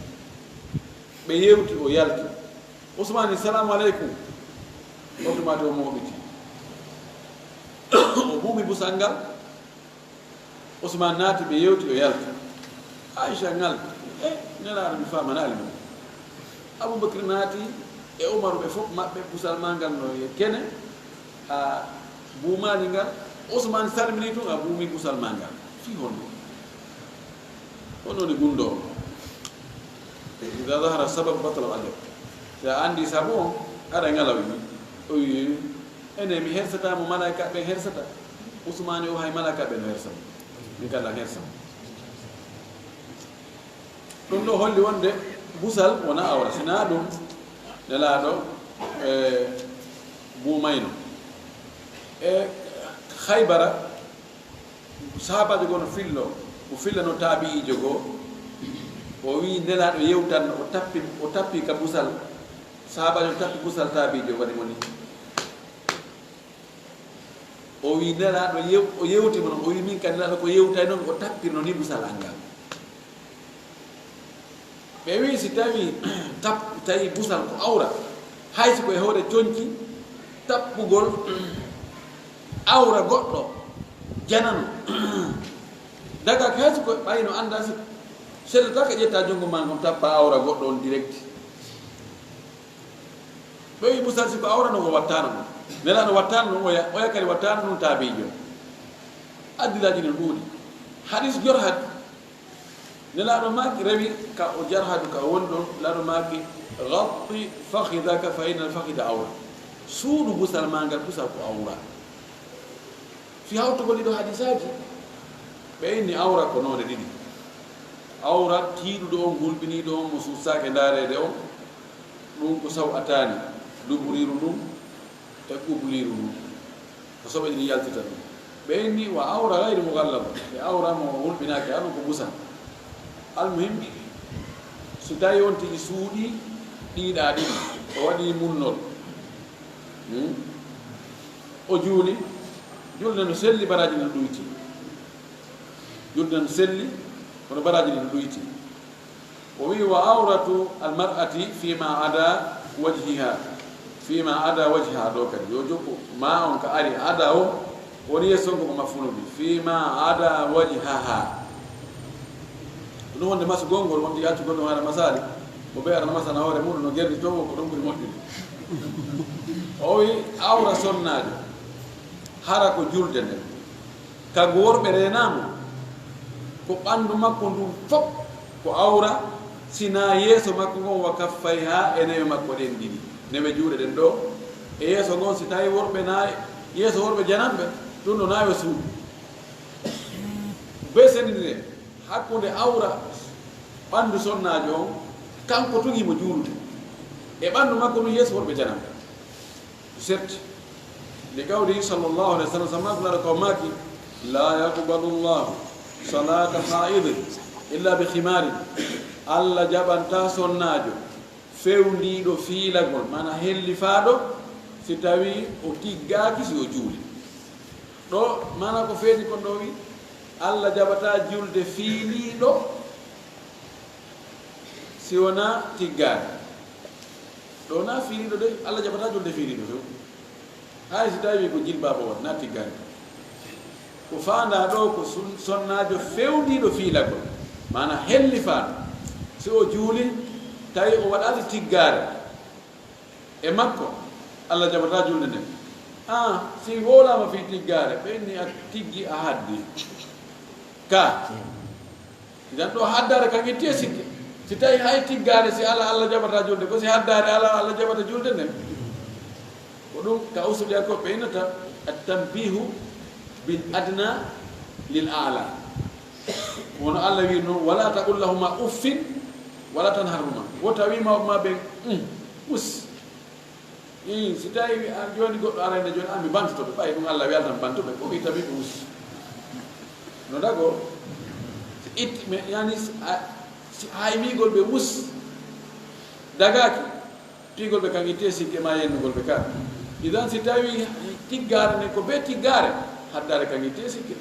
ɓe yewti o yalti ousmane salamu aleykum automati o moɓiti o buumi busal ngal ousmane naati ɓe yewti o yalti aicha ngalti nelaɗo mi famanali ɗum aboubacry naati e omaru ɓe fof maɓɓe busal ma ngal no e kene a buumali ngal ousmane salmini tun a buumi busal ma ngal fi honɗo honɗoni gunɗo o ida dahara sababu batala ajab sa andi sabu on aɗa ngalawi o wi ene mi hersatamo malaika ɓe hersata ousmane o hay malaika ɓe no hersamo min kala hersamo ɗum ɗo holli wonde busal wona awra sina ɗum nelaɗo buumayno e haybara sahabajo goo no fillo o fillano taabi'ijo goo o wi nelaɗo yewtanno o tappi ka busal sahabajo tappi busal taabijo waɗi moni o wi nelaɗo o yewtima noon o wi min ka nelaɗo ko yewtay noon o tappirno ni busal angal ɓe wi si tawi tawi busal ko awra haysi koye hoore coñci tappugol awra goɗɗo janano daga ko haysi ko ɓayno anda si sellata ko ƴetta junngo ma kon tappa awra goɗɗo on direct ɓe wi busal si ko awra no ko wattano ɗum nelaɗo wattano ɗum oya kadi wattano ɗum taabijo addilaji no ɗuuɗi hadis jorhat nelaɗo maki rewi ka o jarhadu ka woni ɗon laɗo maki gatti fahidaka fa inna alfahida awra suuɗu busal ma ngal busal ko awra fi hawtugol ɗiɗo hadisaji ɓe inni awra ko noone ɗiɗi awra tiiɗuɗo on gulɓiniɗo on mo suusake ndaarede on ɗum ko saw atani duɓuriru ndum e ɓubliru ndum ko soɓe ɗiɗi yaltita ɗum ɓe inni wa awra gayri mugallaba e awra mo hulɓinake aɗum ko busan almuhim so tawi on tigi suuɗi ɗiɗa ɗiɗi o waɗi munnol o juuli julde no selli baraji no ɗoyti julde no selli kono baraji no ɗoyti o wi wa awratu almar'ati fima ada wajhiha fima ada wajha ɗo kadi yo jokku ma on ka ari ada o woni yesonko ko mafulu bi fima ada wajhaha ɗum wonde masu gongol wonde yaccu goɗɗum haɗa masali mo ɓe aɗana masana hoore muɗum no gerdi towo ko ɗum ɓuri moƴƴude o wi awra sonnajo hara ko julde nden kanko worɓe renamo ko ɓandu makko ndun fof ko awra sina yeeso makko ngon wa kaffay ha e newe makko ɗen ɗiɗi newe juuɗe ɗen ɗo e yeeso ngon si tawi worɓe na yeeso worɓe janamɓe ɗum ɗo nawe suudu be senidire hakkude awra ɓandu sonnajo on kanko tugimo juulude e ɓandu makko ɗum yeeso worɓe janamɓe certi li qawlihi sallllahu alih w sallam sammakunaɗa ko maki la yaqbalu llahu salata haidin illa bi khimarin allah jaɓanta sonnajo fewndiɗo fiilagol mana hellifaɗo si tawi o tiggaki si o juuli ɗo mana ko feeti kon ɗo wi allah jaɓata julde fiiliɗo si wona tiggade ɗo na fiiliɗo de allah jaɓata julde fiiliɗo few hay si tawi ko jilbaba won na tiggade ko fanda ɗo ko sonnajo fewndiɗo fiilagol mana hellifaɗo si o juuli tawi o waɗali tiggare e makko allah jaɓata julde nden si wolama fi tiggare ɓenni a tiggi a haddi ka idan ɗo haddare kan itti sikke si tawi hay tiggare si allah jaɓata julde ko si haddare allah jaɓata julde nden ko ɗum ka usuɗi ko ɓeynata attanbihu bil adna lil ala wono allah wi noon wala taqul lahuma uffin wala tanharhuma wo tawi mawma ɓen us si tawi joni goɗɗo arayde joni mi bantotoɓe ɓay ɗum allah wiyaltan bantoɓe ko wi tawi ɓe us no dago si itti yani si haymigol ɓe us dagaki pigol ɓe kan itte sikke ma yennugol ɓe ka idan si tawi tiggare nde ko be tiggare haddare kan itte sikke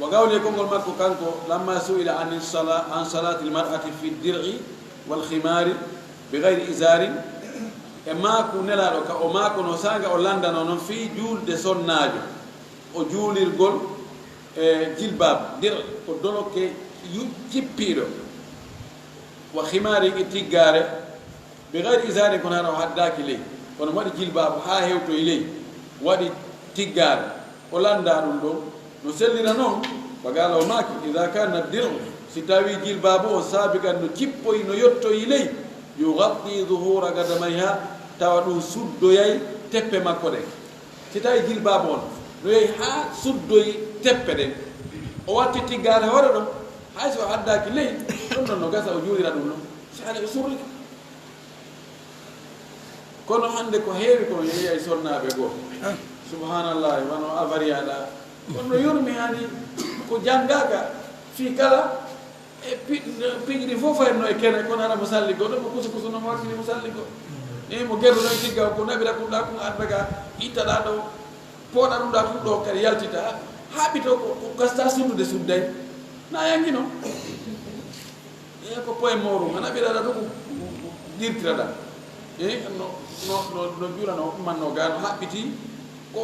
wa gawle konngol makko kanko lamma suila an salati lmar'ati fi dir'i wal khimari bi gayri isarin e maako nelaɗo ka o maako no sanga o landano noon fi juulde sonnajo o juulirgol e jilbab dir ko donoke jippiɗo wa khimari e tiggare bi gayri isarin kono hana o haddaki ley kono waɗi jilbab ha hewto e ley waɗi tiggare o landa ɗum ɗon no sellira noon bagala o maki ida kana diru si tawi jilbabu o saabigan no jippoyi no yettoyi ley yugatti zuhura gadamayha tawa ɗum suddoyay teppe makko ɗen si tawi jilbabu on no yehi ha suddoyi teppe ɗen o watti tiggare hoore ɗon hay so haddaki ley ɗum ɗon no gasa o juurira ɗum ɗon si haɗa ɓe surri kono hande ko heewi kono yeeyay sonnaɓe goo subhanallahi wano avariyaɗa kono yurmi hani ko janggaka fi kala e piƴɗi fof fayno e kene kono hana mo salli go ɗo mo kusa kusa nomo wakkili mo salli go mo gerɗo ɗon tigga ko naɓira ɗum ɗa ko addaga ittaɗa ɗo pooɗa ɗum ɗa ɗum ɗo kadi yaltita haaɓi to ko gasta suddude sudday na yangi noon ko poye morum a naɓiraɗa ɗo ko dirtiraɗa no juurano manno ga no haɓɓiti ko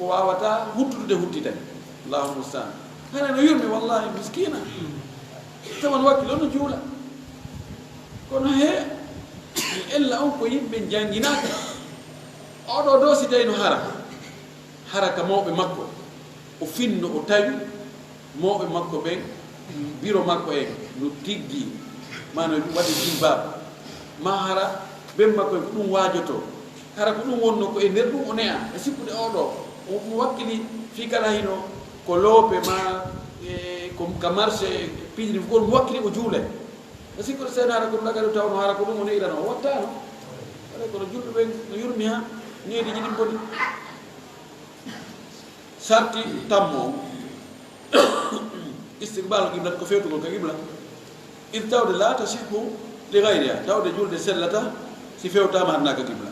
wawata huttude huttitay allahu mustaan hana no yurmi wallahi miskina tawan wakkilo no juula kono he ella on ko yimɓe jangginaka oɗo do si tawi no hara ka mawɓe makko o finno o tawi mawɓe makko ɓen biro makko en no tiggi mano waɗi jilbab ma hara ɓen makko ko ɗum waajoto hara ko ɗum wonno ko e nder ɗum o ne'a e sikkude oɗo mo wakkili fi kala hino ko loope ma ko ka marché piiƴi fof mo wakkili o juule e sikkude sen hara ko ɗum ɗagari tawno hara ko ɗum o ne'irano o wattano aɗa kono julɓe ɓen no yurmi ha neediji ɗin boni sarti tammo istiqbal qiblat ko fewtugol ka qibla id tawde la tasihu li gayriha tawde julde sellata si fewtama hannaka qibla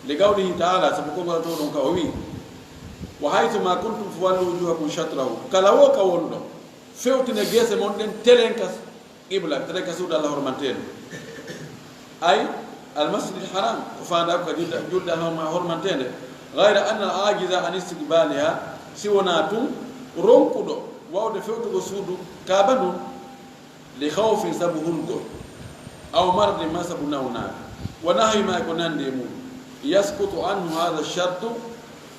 li gawlihi taala sabu kongol to ɗon ka o wi wa haythuma kuntum fawallu wujuhakum shatrahu kala wo ka wondo fewtine gese mon den telenkas qibla telenkas suuda Allah hormanten ay al masjid al haram ko faanda ko julda ma hormantende ghayra anna al ajiza an istiqbaliha siwonatu ronkudo wawde fewtugo suudu kaaba non li khawfi sabuhul go aw mardi masabu nawna wa nahyi ma ko nande mum yasqutu anhu hadha ash-shart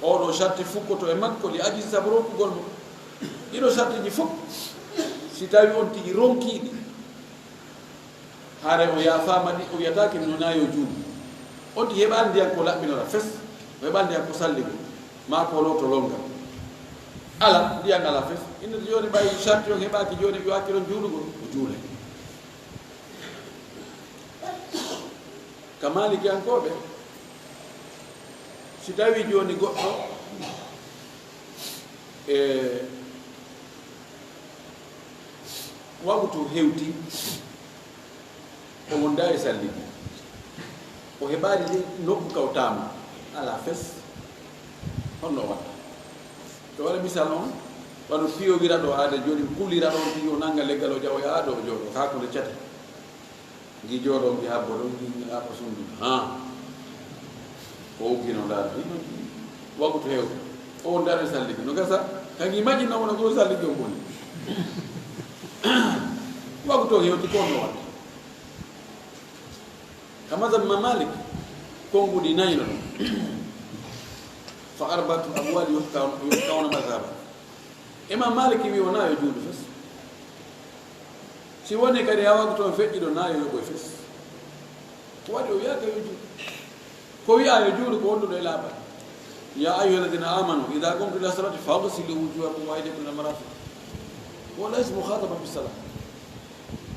oɗo sharti fukkoto e makko li aji sabu ronkugol mo ɗiɗo sartiji fof si tawi on tigi ronkiɗi haare o yafama ɗi o wiyatake mino nayo juuɗi on ti heɓani ndiyan ko laɓɓinora fes o heɓani ndiyan ko salligo ma ko loto longal ala ndiyan ala fes innde joni ɓay sarti on heɓaki joni ɓe wakkiɗon juuɗugol o juule ka maliki ankoɓe si tawi joni goɗɗo e wawtu hewti o wonda e salligi o heɓani ɗi nokku kawtama ala fes honno watta to waɗa misal on waɗo piyowira ɗo aade joni kullira ɗon piyo nanga leggal o jawoya ɗo o jooɗo hakkude cate gi jooɗo mbi habbo ɗon gi haɓa sundu ha o uggino ndaara ɗino waggutu hewde o won ndaare salligi no gasa kangi majjinna wona ko salligi o boni wagguto hewti ko no watta ka madhab ma malik konguɗi nayno ɗum fa arbatu abwal yuhkawna madhaba imam maliki wi wona yo juuɗu fes si woni kadi a wagguto feƴƴiɗo nayo yoɓoy fes ko waɗi o wiyaka yo juuɗu ko wi'a yo juuɗu ko wonduɗo e laaɓal ya ayuha alladina amanu ida qumtum ila salati faghsilu wujuhakum wa aydiyakum ila marafiq wa laysa mukhataban bis salat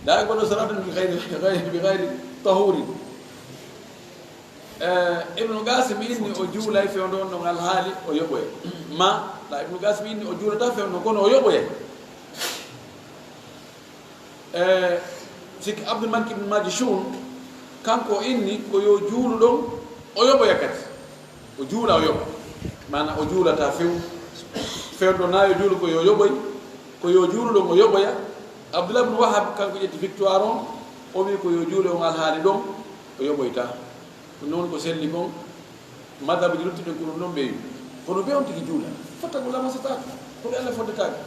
la yaqbalu salatan bi ghayri tahurin ibnu qasim inni o juulay fewndo on ɗon alhaali o yoɓoye ma ɗa ibnu qasim inni o juulata fewndo kono o yoɓoye sikki abdoul malik ibnu majishun kanko inni ko yo juulu ɗon o yoɓoya kadi o juula o yoɓa mana o juulata fewndo na yo juulu ko yo yoɓoy ko yo juulu ɗon o yoɓoya abdoullah ibnu wahab kanko ƴetti victoire on o wi ko yo juule on alhaali ɗon o yoɓoyta ɗum noon ko selli kon madhabe ji luttuɗen ko ɗum ɗon ɓe wi kono ɓe on tigi juula fottago lamasatako ko ɓe allah foddetako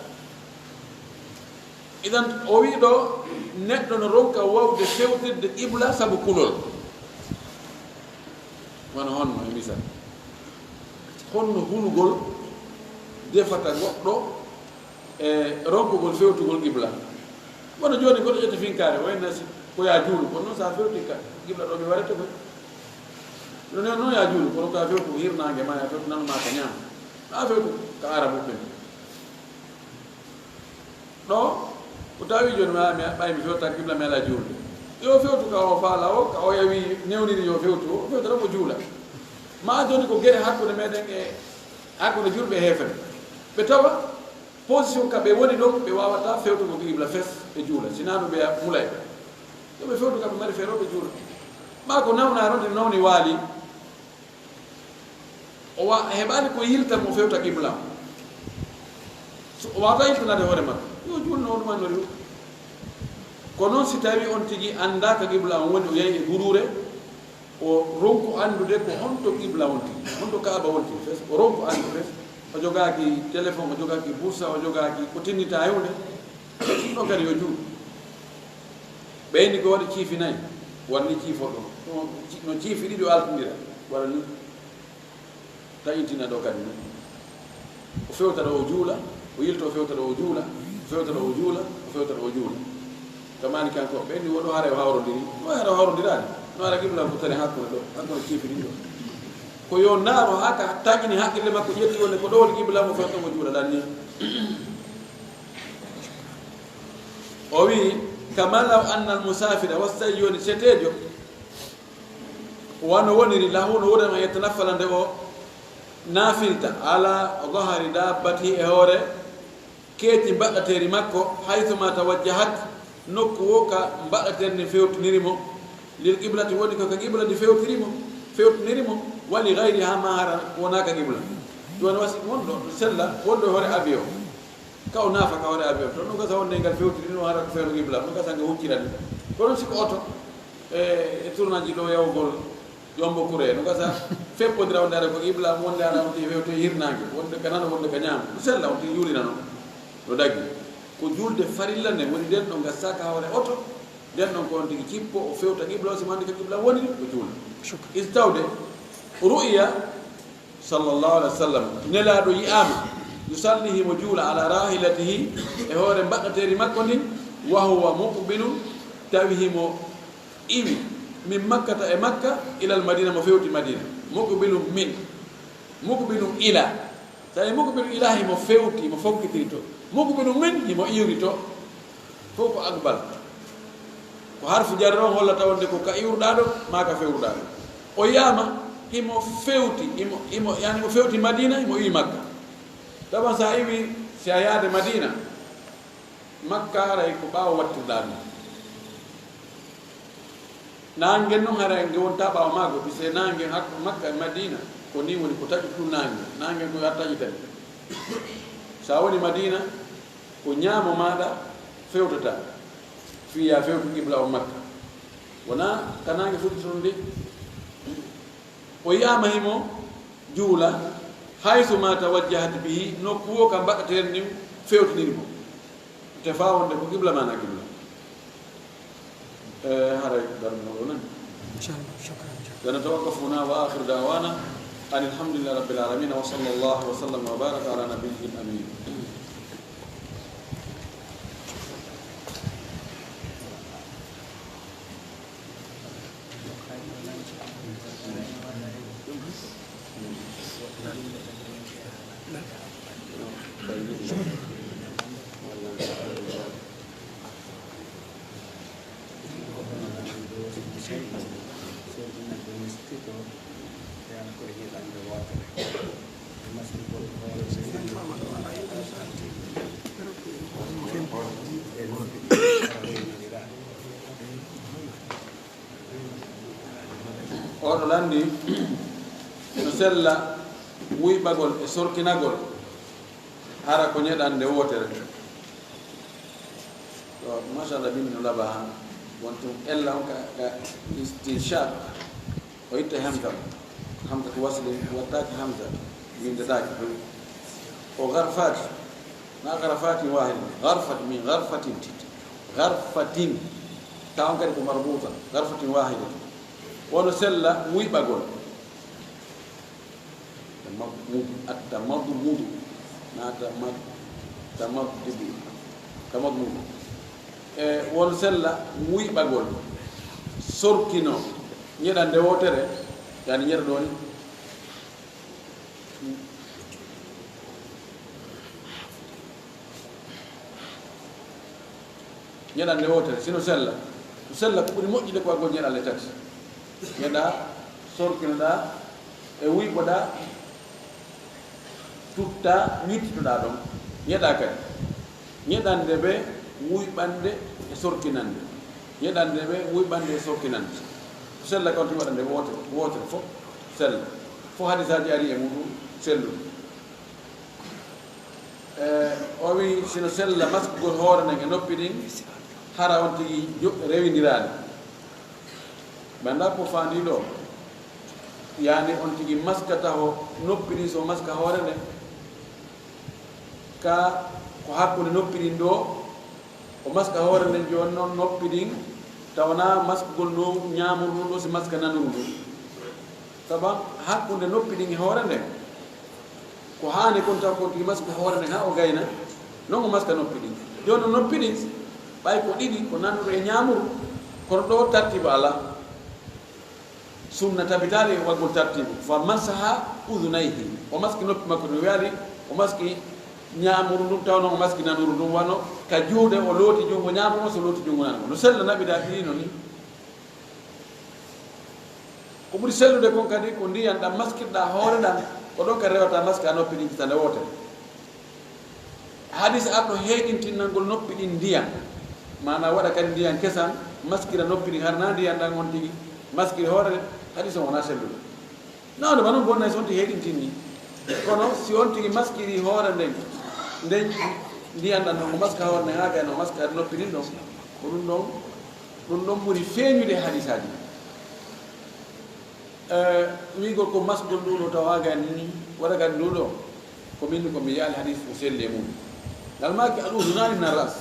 idan o wi ɗo neɗɗo no ronka wawde fewtirde qibla sabu kulol wona honno e misal honno hunugol defata goɗɗo e ronkugol fewtugol qibla wona joni goɗɗo ƴetta finkare waynasi ko ya juulu kono noon sa fewti qibla ɗo ɓe warete koy ɗo noon ya juulu kono ka fewtu hirnangue ma ya fewtu nanma ka ñaama a fewtu ka arabu ɓen ɗo ko tawi joni ma mi ɓay mi fewta qibla mi ala juulde yo fewtu ka o faala o ka o yawi newniri yo fewtu o fewtata ko juula ma joni ko gueɗe hakkude meɗen e hakkude julɓe heefere ɓe tawa position ka ɓe woni ɗon ɓe wawata fewtugo qibla fes ɓe juula sina ɗum ɓe mulay yoɓe fewtu ka ɓe mari feere o ɓe juula ma ko nawna ronde nawni waali o heɓani ko yilta mo fewta qibla o wawata yiltanade hoore makko yo juulno hoɗumannori ko noon si tawi on tigi andaka qibla on woni o yeyi e gurure o ronku andude ko honto qibla on tigi honto kaaba on tigi fes o ronku andude o jogaki téléphone o jogaki boursa o jogaki ko tinnita hewde ɗon kadi yo juuɗ ɓeyni ko waɗi ciifi nayyi warni ciifoɗo no ciifi ɗiɗi o altodira waɗa ni taƴintina ɗo kadi ni o fewtata o juula o yilta o fewtata o juula o fewtata o juula o fewtata o juula kamani kanko ɓeyni woɗo haara o hawrodiri no haara o hawrodirani no ara qibla ko tari hakkude ɗo hakkude ciifi ɗiɗi ɗo ko yo naaro haka taƴini haqqille makko ƴetti wonde ko ɗo woni qibla mo fewta mo juula ɗan ni o wi kama law anna al musafira wastayi joni setejo wano woniri lahu no wodama yettanaffala nde o nafilta ala dahari dabbati e hoore keeti mbaɗɗateri makko haythuma tawajjahat nokku wo ka mbaɗɗatere ndi fewtinirimo lil qiblati woni ko ka qibla ndi fewtinirimo wali gayri ha mahara wonaka qibla joni wasi wonɗo sella wonɗo hore avion kaw naafa ka hore avion to ɗum gasa wonde ngal fewtiri no hara ko feero qibla ɗum gasa nga huccirani kono siko oto e tournaji ɗo yawgol jombo kouré no gasa feppodira wonde ara ko qibla wonde ara wonde fewto hirnangue wonde ka nana wonde ka ñaama ɗum sella wonde yuurina noon no daggi ko julde farilla nde woni nden ɗo gassa ka hawre oto nden ɗon ko on tigi cippo o fewta qibla o simo andi ko qibla woni ko juula is tawde ru'ya sallallahu alaihi wasallam nelaɗo yiyama yusallihi mo juula ala rahilatihi e hoore mbaɗɗateri makko ndin wa huwa muqbilun tawi himo iwi min makkata e makka ilal madina mo fewti madina muqbilum min muqbilum ila tawi muqbilum ila himo fewti mo fokkitiri to muqbilum min himo iwri to fof ko akbal ko harfu jarre on hollata wonde ko ka iwruɗa ɗo ma ka fewruɗa ɗo o yiyama himo fewti yani mo fewti madina himo iwi makka taban sa iwi si a yaade madina makka haray ko ɓaawo wattirɗa ɗum nangen noon haray nge wonta ɓaawo maago pise nangen hakko makka e madina ko ni woni ko taƴi ɗum nangen ko yattaƴi tan sa woni madina ko ñaamo maɗa fewtata fiya fewtu qibla o makka wona ka nange fuɗɗi toon de o yiyama himo juula hayso ma tawajjahat bihi nokku o ka mbaɗaten ni fewtiniri mo te fa wonde ko qibla mana qibla haray darno ɗo nan dana tawakkafuna wa akhiru dawana an alhamdulillahi rabbil alamin wa sallallahu wa sallam wa baraka ala nabiyyin amin oɗo landi no sella wuyɓagol e sorkinagol hara ko ñeɗande wotere to machallah min no laɓa ha wontum ella on ka istinchaq o itta hamtam hamta ko wasli wattaki hamta windetaki o garfati ma garfati wahid garfat min garfatin garfatin taw kadi ko marbuta garfatin wahida wono sella wuyɓagol attamaddu mudu na tamaddu mudu e wono sella wuyɓagol sorkino ñeɗande wotere yani ñeɗa ɗo ni ñeɗande wotere sino sella ko sella ko ɓuri moƴƴude ko agol ñeɗalle tati ñeɗa sorkinoɗa e wuyɓoɗa tutta wittitoɗa ɗon ñeɗa kadi ñeɗande ɓe wuyɓande e sorkinande ñeɗande ɓe wuyɓande e sorkinande sella kawti waɗande wotere fof sella fof hadisaji ari e muɗum sellude o wi sino sella maskugol hoore nden e noppi ɗin hara on tigi rewidirade ɓe anda ko fandi ɗo yani on tigi maskata ho noppi ɗin so maska hoore nde ka ko hakkude noppi ɗin ɗo o maska hoore nden joni noon noppi ɗin tawna maskugol ɗo ñamuru ɗum ɗo si maska nanuru ɗum saba hakkude noppi ɗin e hoore nden ko hani kon taw ko tigi maska hoore nden ha o gayna non o maska noppi ɗin joni noppi ɗin ɓay ko ɗiɗi ko nanuru e ñamuru kono ɗo tartiba ala sunna tabitali waggol tartibu fa masaha udunayhi o maski noppi makko no wiyaali o maski ñamuru ɗum tawno o maski nanuru ɗum wano ka juuɗe o looti junngo ñamuru o so looti junngo nango no sella naɓida ɗino ni ko ɓuri sellude kon kadi ko ndiyan ɗam maskirɗa hoore ɗan ko ɗon kadi rewata maski a noppi ɗin kitande wotere hadis arɗo heeɗintinnalngol noppi ɗin ndiyan mana waɗa kadi ndiyan kesan maskira noppi ɗin harna ndiyan ɗan on tigi maskiri hoore hadis o wona sellude nawde ma noon bonnay sonti heeɗintinni kono si on tigi maskiri hoore nden ndi anndan ɗon ko maska hoore nden haa gayno maska aɗa noppi ɗin ɗon ko ɗum ɗon ɓuri feeñude hadisaji wigol ko masgol nduɗo taw haa gayno ni waɗa gadi nduɗo ko min komi yaali hadis o selle mum ngal maki al udunani min arras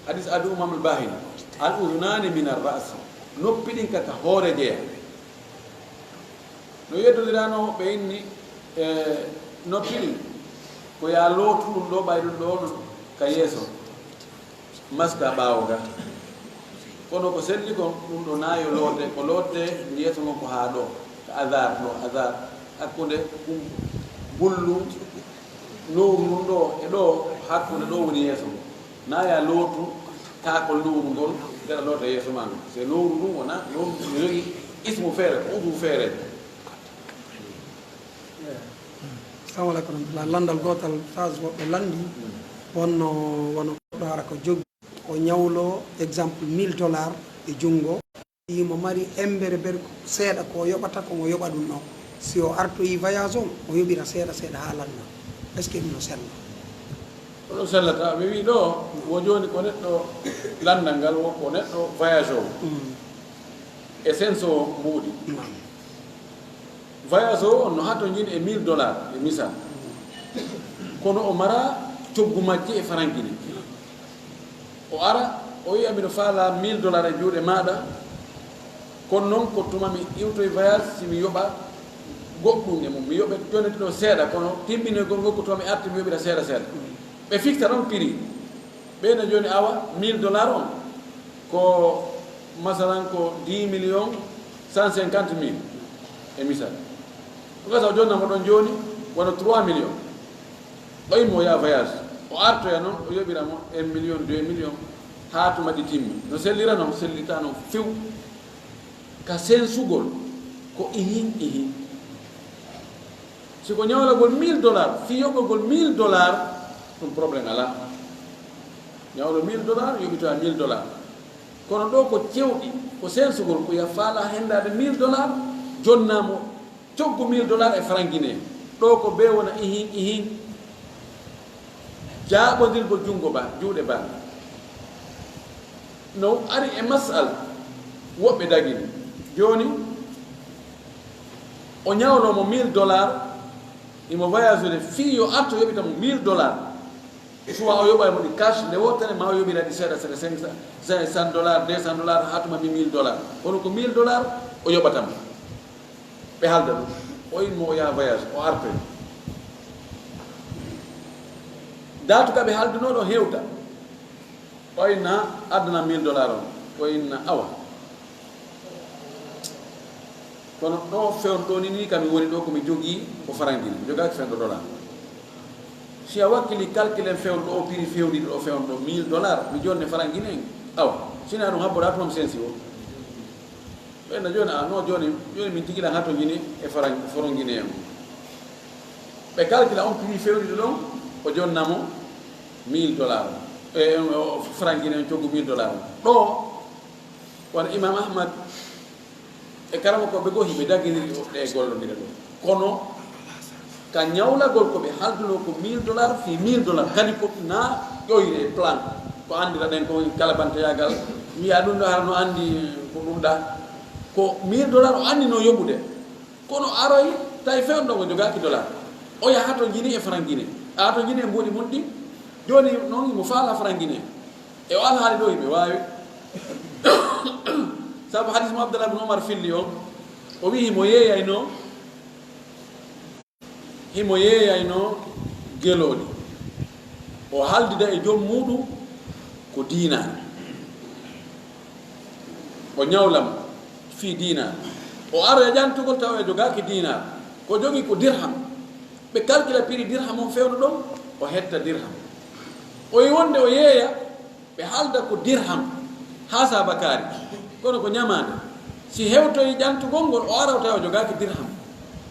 hadis adu umam al bahini al udunani min arras noppi ɗin kaka hoore jeeya no yeddodiɗano ɓe inni noppi ɗin ko ya lootu ɗum ɗo ɓay ɗum ɗo ka yeeso maska ɓaawo ga kono ko selli ko ɗum ɗo naayo loote ko lootte yeeso ngon ko haa ɗo ko hasard ɗo hasard hakkude bullu nowru ndun ɗo e ɗo hakkude ɗo woni yeeso ngo naaya lootu taakol nowru ngol gaɗa loota yeeso ma ngo c'est nowru ɗum wona nowru no jogii ismu feere ko udu feere. assalamu aleykum rahmatullah landal gotal phase woɓɓe landi wono goɗɗo ara ko joggi o ñawlo exemple $1000 e junngo yimo mari embere ber seeɗa ko yoɓata komo yoɓa ɗum ɗon si o artoyi voyage o yoɓira seeɗa seeɗa ha landa est ce que ɗum no sella ɗo sellata mi wi ɗo wo joni ko neɗɗo landal ngal ko neɗɗo voyage o e senso mbuuɗi voyage o on no hato jiɗi e $1000 e misal kono o mara coggu majje e farankine o ara o wiya mbiɗo faala $1000 e juuɗe maɗa kono noon ko tuma mi iwtoye voyage simi yoɓa goɗɗum e mum mi yoɓe jonete ɗo seeɗa kono timminoygol ngol ko tuma mi arti mi yoɓira seeɗa seeɗa ɓe fixa ɗon prix ɓeyno joni awa $1000 on ko masalan ko 10.150.000 e misal ko gasa o jonnamo ɗon joni wona 3 millions o immo ya voyage o artoya noon o yoɓiramo 1 million 2 million haa tuma ɗi timmi no sellira noon sellita noon few ka sensugol ko ihin siko ñawlagol $1000 fi yoɓogol $1000 ɗum probléme ala ñawlo $1000 yoɓitoya $1000 kono ɗo ko cewɗi ko sensugol ko ya faala hendade $1000 jonnamo coggu $1000 e franguine ɗo ko be wona ihin jaaɓodirgol junngo ba juuɗe ba no ari e masal woɓɓe dagini joni o ñawnomo $1000 imo voyage ude fii yo arto yoɓitamo $1000 soit o yoɓaymo ɗi cash nde wotere ma o yoɓira ɗi seeɗa seeɗa $500 $200 hatuma mi $1000 kono ko $1000 o yoɓatamo ɓe halda ɗum o inmo o yaha voyage o artoy datu ka ɓe haldunoɗo hewta o inna addana $1000 on o inna awa kono ɗo fewn ɗo ni kam mi woni ɗo komi jogii ko farangine mi jogaki $100 si a wakkili calcule fewn ɗo o prix fewniɗo ɗo fewn ɗo $1000 mi jonne farangine en awa sina ɗum habboɗa tumam sensi o ɓenna joni a no joni min tigiɗan ha to jini e forongine en ɓe calcula on prix fewniɗo ɗon o jonnamo $1000 e farangine en coggu $1000 ɗo wona imam ahmad e karama ko ɓe goo hiɓe daginiri ɗe gollodira ɗo kono ka ñawlagol ko ɓe halduno ko $1000 fi $1000 kadi ko na ƴoyre plan ko andira ɗen ko kalabantoyagal wiya ɗum ɗo hara no andi ko ɗum ɗa ko $1000 o andi no yoɓude kono aroy tawi fewnɗo ko jogaki dollar o yaha to jini e franguine a to jini e mbuuɗi mun ɗi joni noon imo faala franguine e o alhaali ɗo yimɓe wawi sabu hadis mo Abdallah ibn Umar filli o o wi himo yeeyayno geloɗi o haldida e joom muɗum ko dinar o ñawlam fi dinar o aro e ƴantugol taw e jogaki dinar ko jogi ko dirham ɓe calcula prix dirham on fewno ɗon o hetta dirham o wonde o yeeya ɓe haalda ko dirham ha sabakari kono ko ñamade si hewtoyi ƴantugol ngol o ara taw o jogaki dirham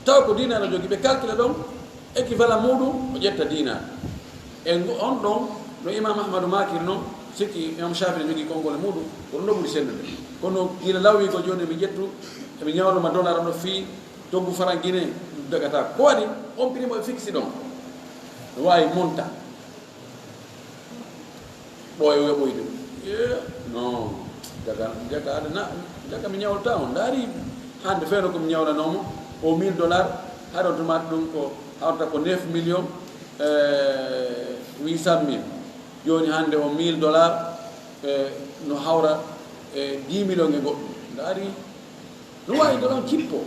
taw ko dinar o jogi ɓe calcula ɗon équivalent muɗum o ƴetta dinar e on ɗon no imam ahmadou makir noon sikki imam Shafi jogui konngol e muɗum kono ɗo ɓuuri sendude kono gila lawwigo joni mi ƴettu eɓe ñawloma dollar no fi toggu farangine dagata ko waɗi on prix mo fixi ɗon no wawi monta ɓooyo ɓoyde non jaga aɗana jaga mi ñawlata on daari hande feewno komi ñawlanomo o $1000 haɗon tomate ɗum ko hawta ko 9 millions 800 000 joni hande o $1000 no hawra 10 millions e goɗɗum daari no wawi ɗon cippo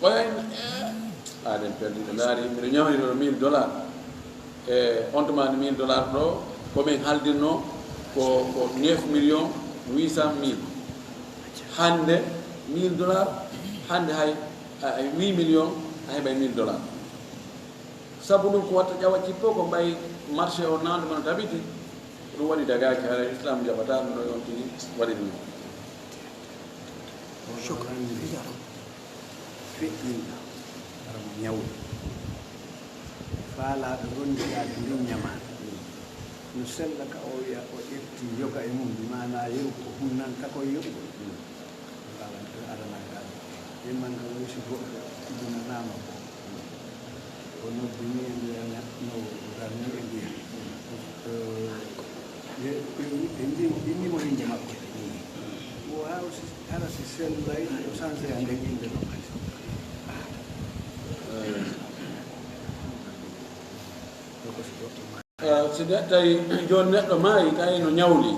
ɓoyen aɗen perdiɗo daari mbiɗo ñawniɗo $1000 on tomate $1000 ɗo komin haldirno ko 9 millions 800 000 hande $1000 hande hay 8 millions a heɓay $1000 sabu ɗum ko watta ƴawa cippo ko ɓay marché o nande mono tabiti ɗum waɗi dagaki hara islam jaɓata ɗum ɗo on tigi waɗi ɗum feƴƴinɗa aramo ñawde faalaɗo rondiɗade ndin ñamade no sella ka o wiya o ƴetti yoga e mum mana yew ko hunnanta ko yoɓgol aranagaɗo ɗemman ka woysi goɗɗo tibinanama ko o noddini e mbiya no ranni e mbiya innimo inde makko o haw hara si sellay o changé a nden inde ɗo kadi si tawi joni neɗɗo maayi tawi no ñawli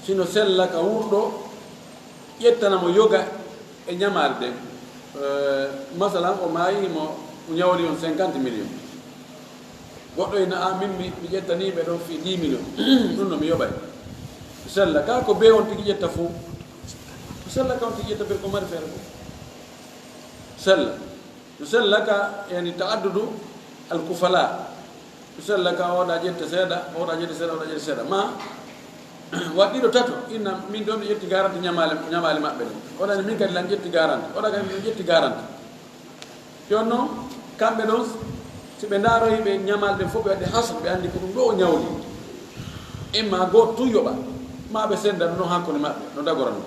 sino sella ka wurɗo ƴettanamo yoga e ñamade ɗen masalan o maayi mo ñawli on 50 millions goɗɗo ina a min mi ƴettaniɓe ɗon fi 10 millions ɗum no mi yoɓay sella ka ko be on tigi ƴetta fo sella ka on tigi ƴetta ber ko mari feere fof sella no sella ka yani taaddudu al kufala sella ka oɗa ƴetta seeɗa oɗa ƴetta seeɗa oɗa ƴetta seeɗa ma waɗɗiɗo tato inna min ɗon ƴetti garante ñamale maɓɓe ɗon oɗani min kadi lan ƴetti garante oɗa kadi min ƴetti garante joni noon kamɓe ɗon si ɓe ndaroyi ɓe ñamalɗe fof ɓe waɗi hasre ɓe andi ko ɗum ɗo o ñawli imma goto tu yoɓa ma ɓe senda ɗum ɗon hakkude maɓɓe no dagorano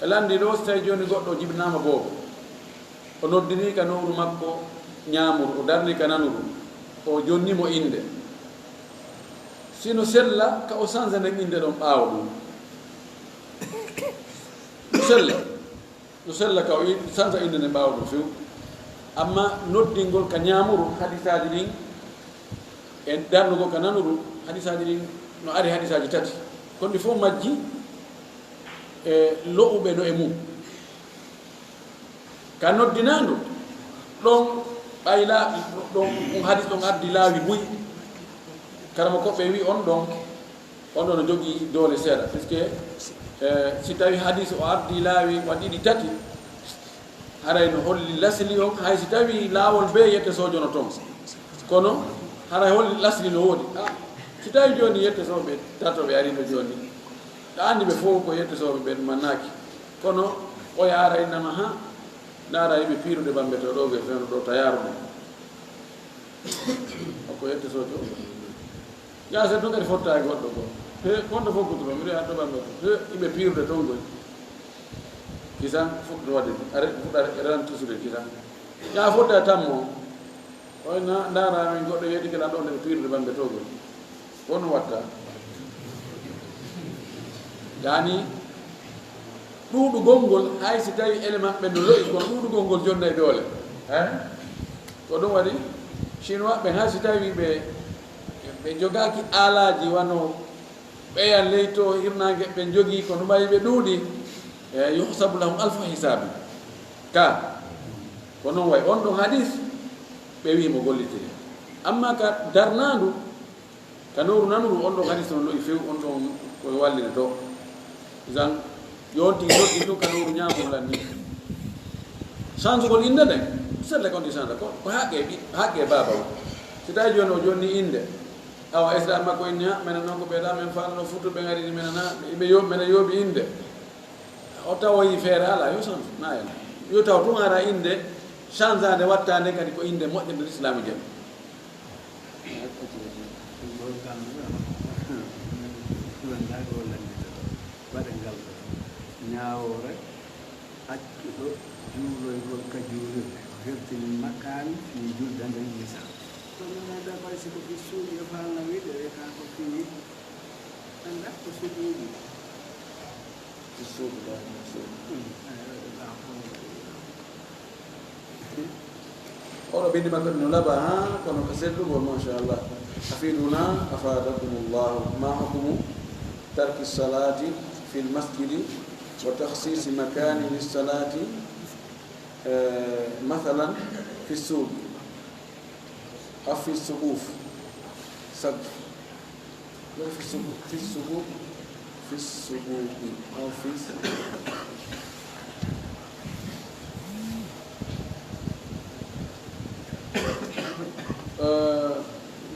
e landi ɗo so tawi joni goɗɗo o jibinama boobo o noddini ka nowru makko ñamuru o darni ka nanuru o jonnimo inde sino sella ka o change nden inde ɗon ɓaawa ɗum no sella ka o change inde nde ɓaawa ɗum few amma noddingol ka ñamuru hadisaji ɗin e darnugol ka nanuru hadisaji ɗin no ari hadisaji tati kono ɗi fof majji e lo'uɓe no e mum ka noddinandu ɗon ɓayla ɗon hadis ɗon addi laawi buy karama koɓɓe wi on ɗon no jogii doole seeɗa puisque si tawi hadis o addi laawi waɗiɗi tati haray no holli lasli on hay si tawi laawol be yette sojono toon kono haray holli lasli no woodi si tawi joni yette soɓe tatoɓe ariɗo joni ɗa andi ɓe fof ko yette soɓe ɓe ɗumannaki kono o yaara innama ha ndaara yiɓe piirude bambe to ɗo ɓe fewno ɗo tayaru ɗum oko yette sojo yase to kadi fottaki goɗɗo ko gonɗo fof kutuɗo mbiɗo yaha to bambe to yiɓe piirude toon goy kisan fuɗɗo waɗde are fuɗɗa ran tusude kisan ya fotta tammo oy ndaara min goɗɗo weeɗi keɗa ɗo nde piirude bambe to goy wono watta yani ɗuuɗugol ngol hay si tawi élément ɓe no loyi kono ɗuuɗugol ngol jonnda e doole ko ɗum waɗi chinois ɓe hay si tawi ɓe jogaki alaji wano ɓeyan ley to hirnage ɓe jogii kono mbayi ɓe ɗuuɗi yuhsabu lahum alfa hisabi ka ko noon way on ɗon hadis ɓe wimo gollitiri amma ka darnandu ka nowru nanuru on ɗon hadis no loyi few on ɗon koye wallide to isan yonti goɗɗi ɗum ka nowru ñamulan ni changegol inde ɗen selle kon ɗi change ko haqqe baba o si tawi joni o jonni inde awa islam makko en ña minen noon ko ɓeeɗa men falno futtuɓe garini menena mene yooɓi inde o tawoyi feere ala yo change na en yo taw tun ara inde change ade wattande kadi ko inde moƴƴe nder islami jem waɗe ngal ñaawore accuɗo juuloygol ka juulirde o hertini makkaani fi julde nden misal kono nada fay siko fi suuɗi e falna wiide e ka ko fini anda ko suuɗiɗi fi suuɗi ɗa oɗo ɓindi makko no laɓa ha kono ko seddugol machallah afiduna afadakum llahu ma hukmu tarki salati fi lmasjidi wa takhsisi makani lissalati mathalan fi suuq aw fi suquf sag fi suquf fi suquqi aw fi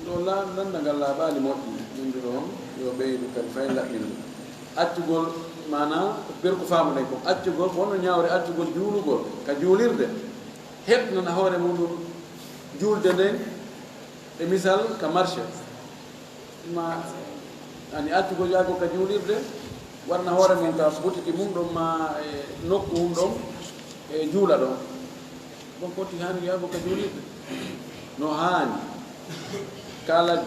ɗo nandagal laaɓaali moƴƴi ɗumde ɗon yo ɓeydu kadi fay laɓɓindu accugol mana berko faamude ko accugol wonno ñaawre accugol juulugol ka juulirde heɓnana hoore muɗum juulde nden e misal ka marché ma ani accugol yaagol ka juulirde warna hoore mum ka boutique mum ɗon ma e nokku mum ɗon e juula ɗon bon foti haani yaagol ka juulirde no haani kala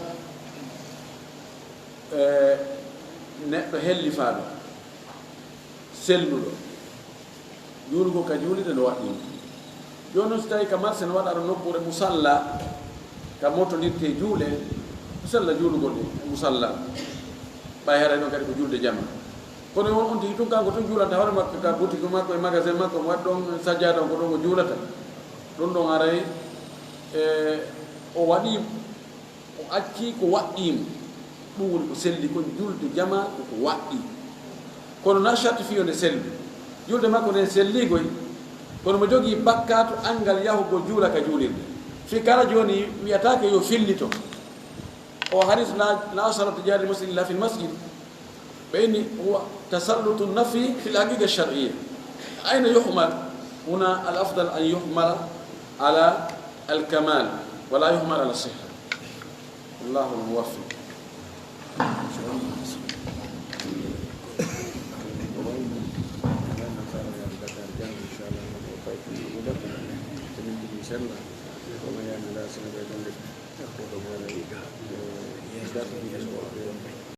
neɗɗo hellifaaɗo selluɗo juulugo ka juulide no waɗɗima joni noon so tawi ka marché no waɗaɗo nokkure musalla ka motodirte juule musalla juulugol ɗi e musalla ɓay hara ɗon kadi ko julde jama kono on tigi tun kanko tun juulanta hoore makko ka boutique makko e magasin makko mo waɗi ɗon sajjada on ko ɗon o juulata ɗum ɗon aray o waɗi o acci ko waɗɗima ɗum woni ko selli kon julde jama koko waɗɗi kono na certifié nde selli julde makko nden selligoy kono mo jogii bakkato angal yahugo juula ka juulirde fi kala joni wiyatake yo fillito o hadis la salatu jari muslim illa fi lmasjid ɓayni huwa tasallutu nafi fi lhaqiqa lcharia ayna yuhmal huna al afdal an yuhmala ala alkamal wala yuhmal ala siha wallahu almuwaffiq Inshallah,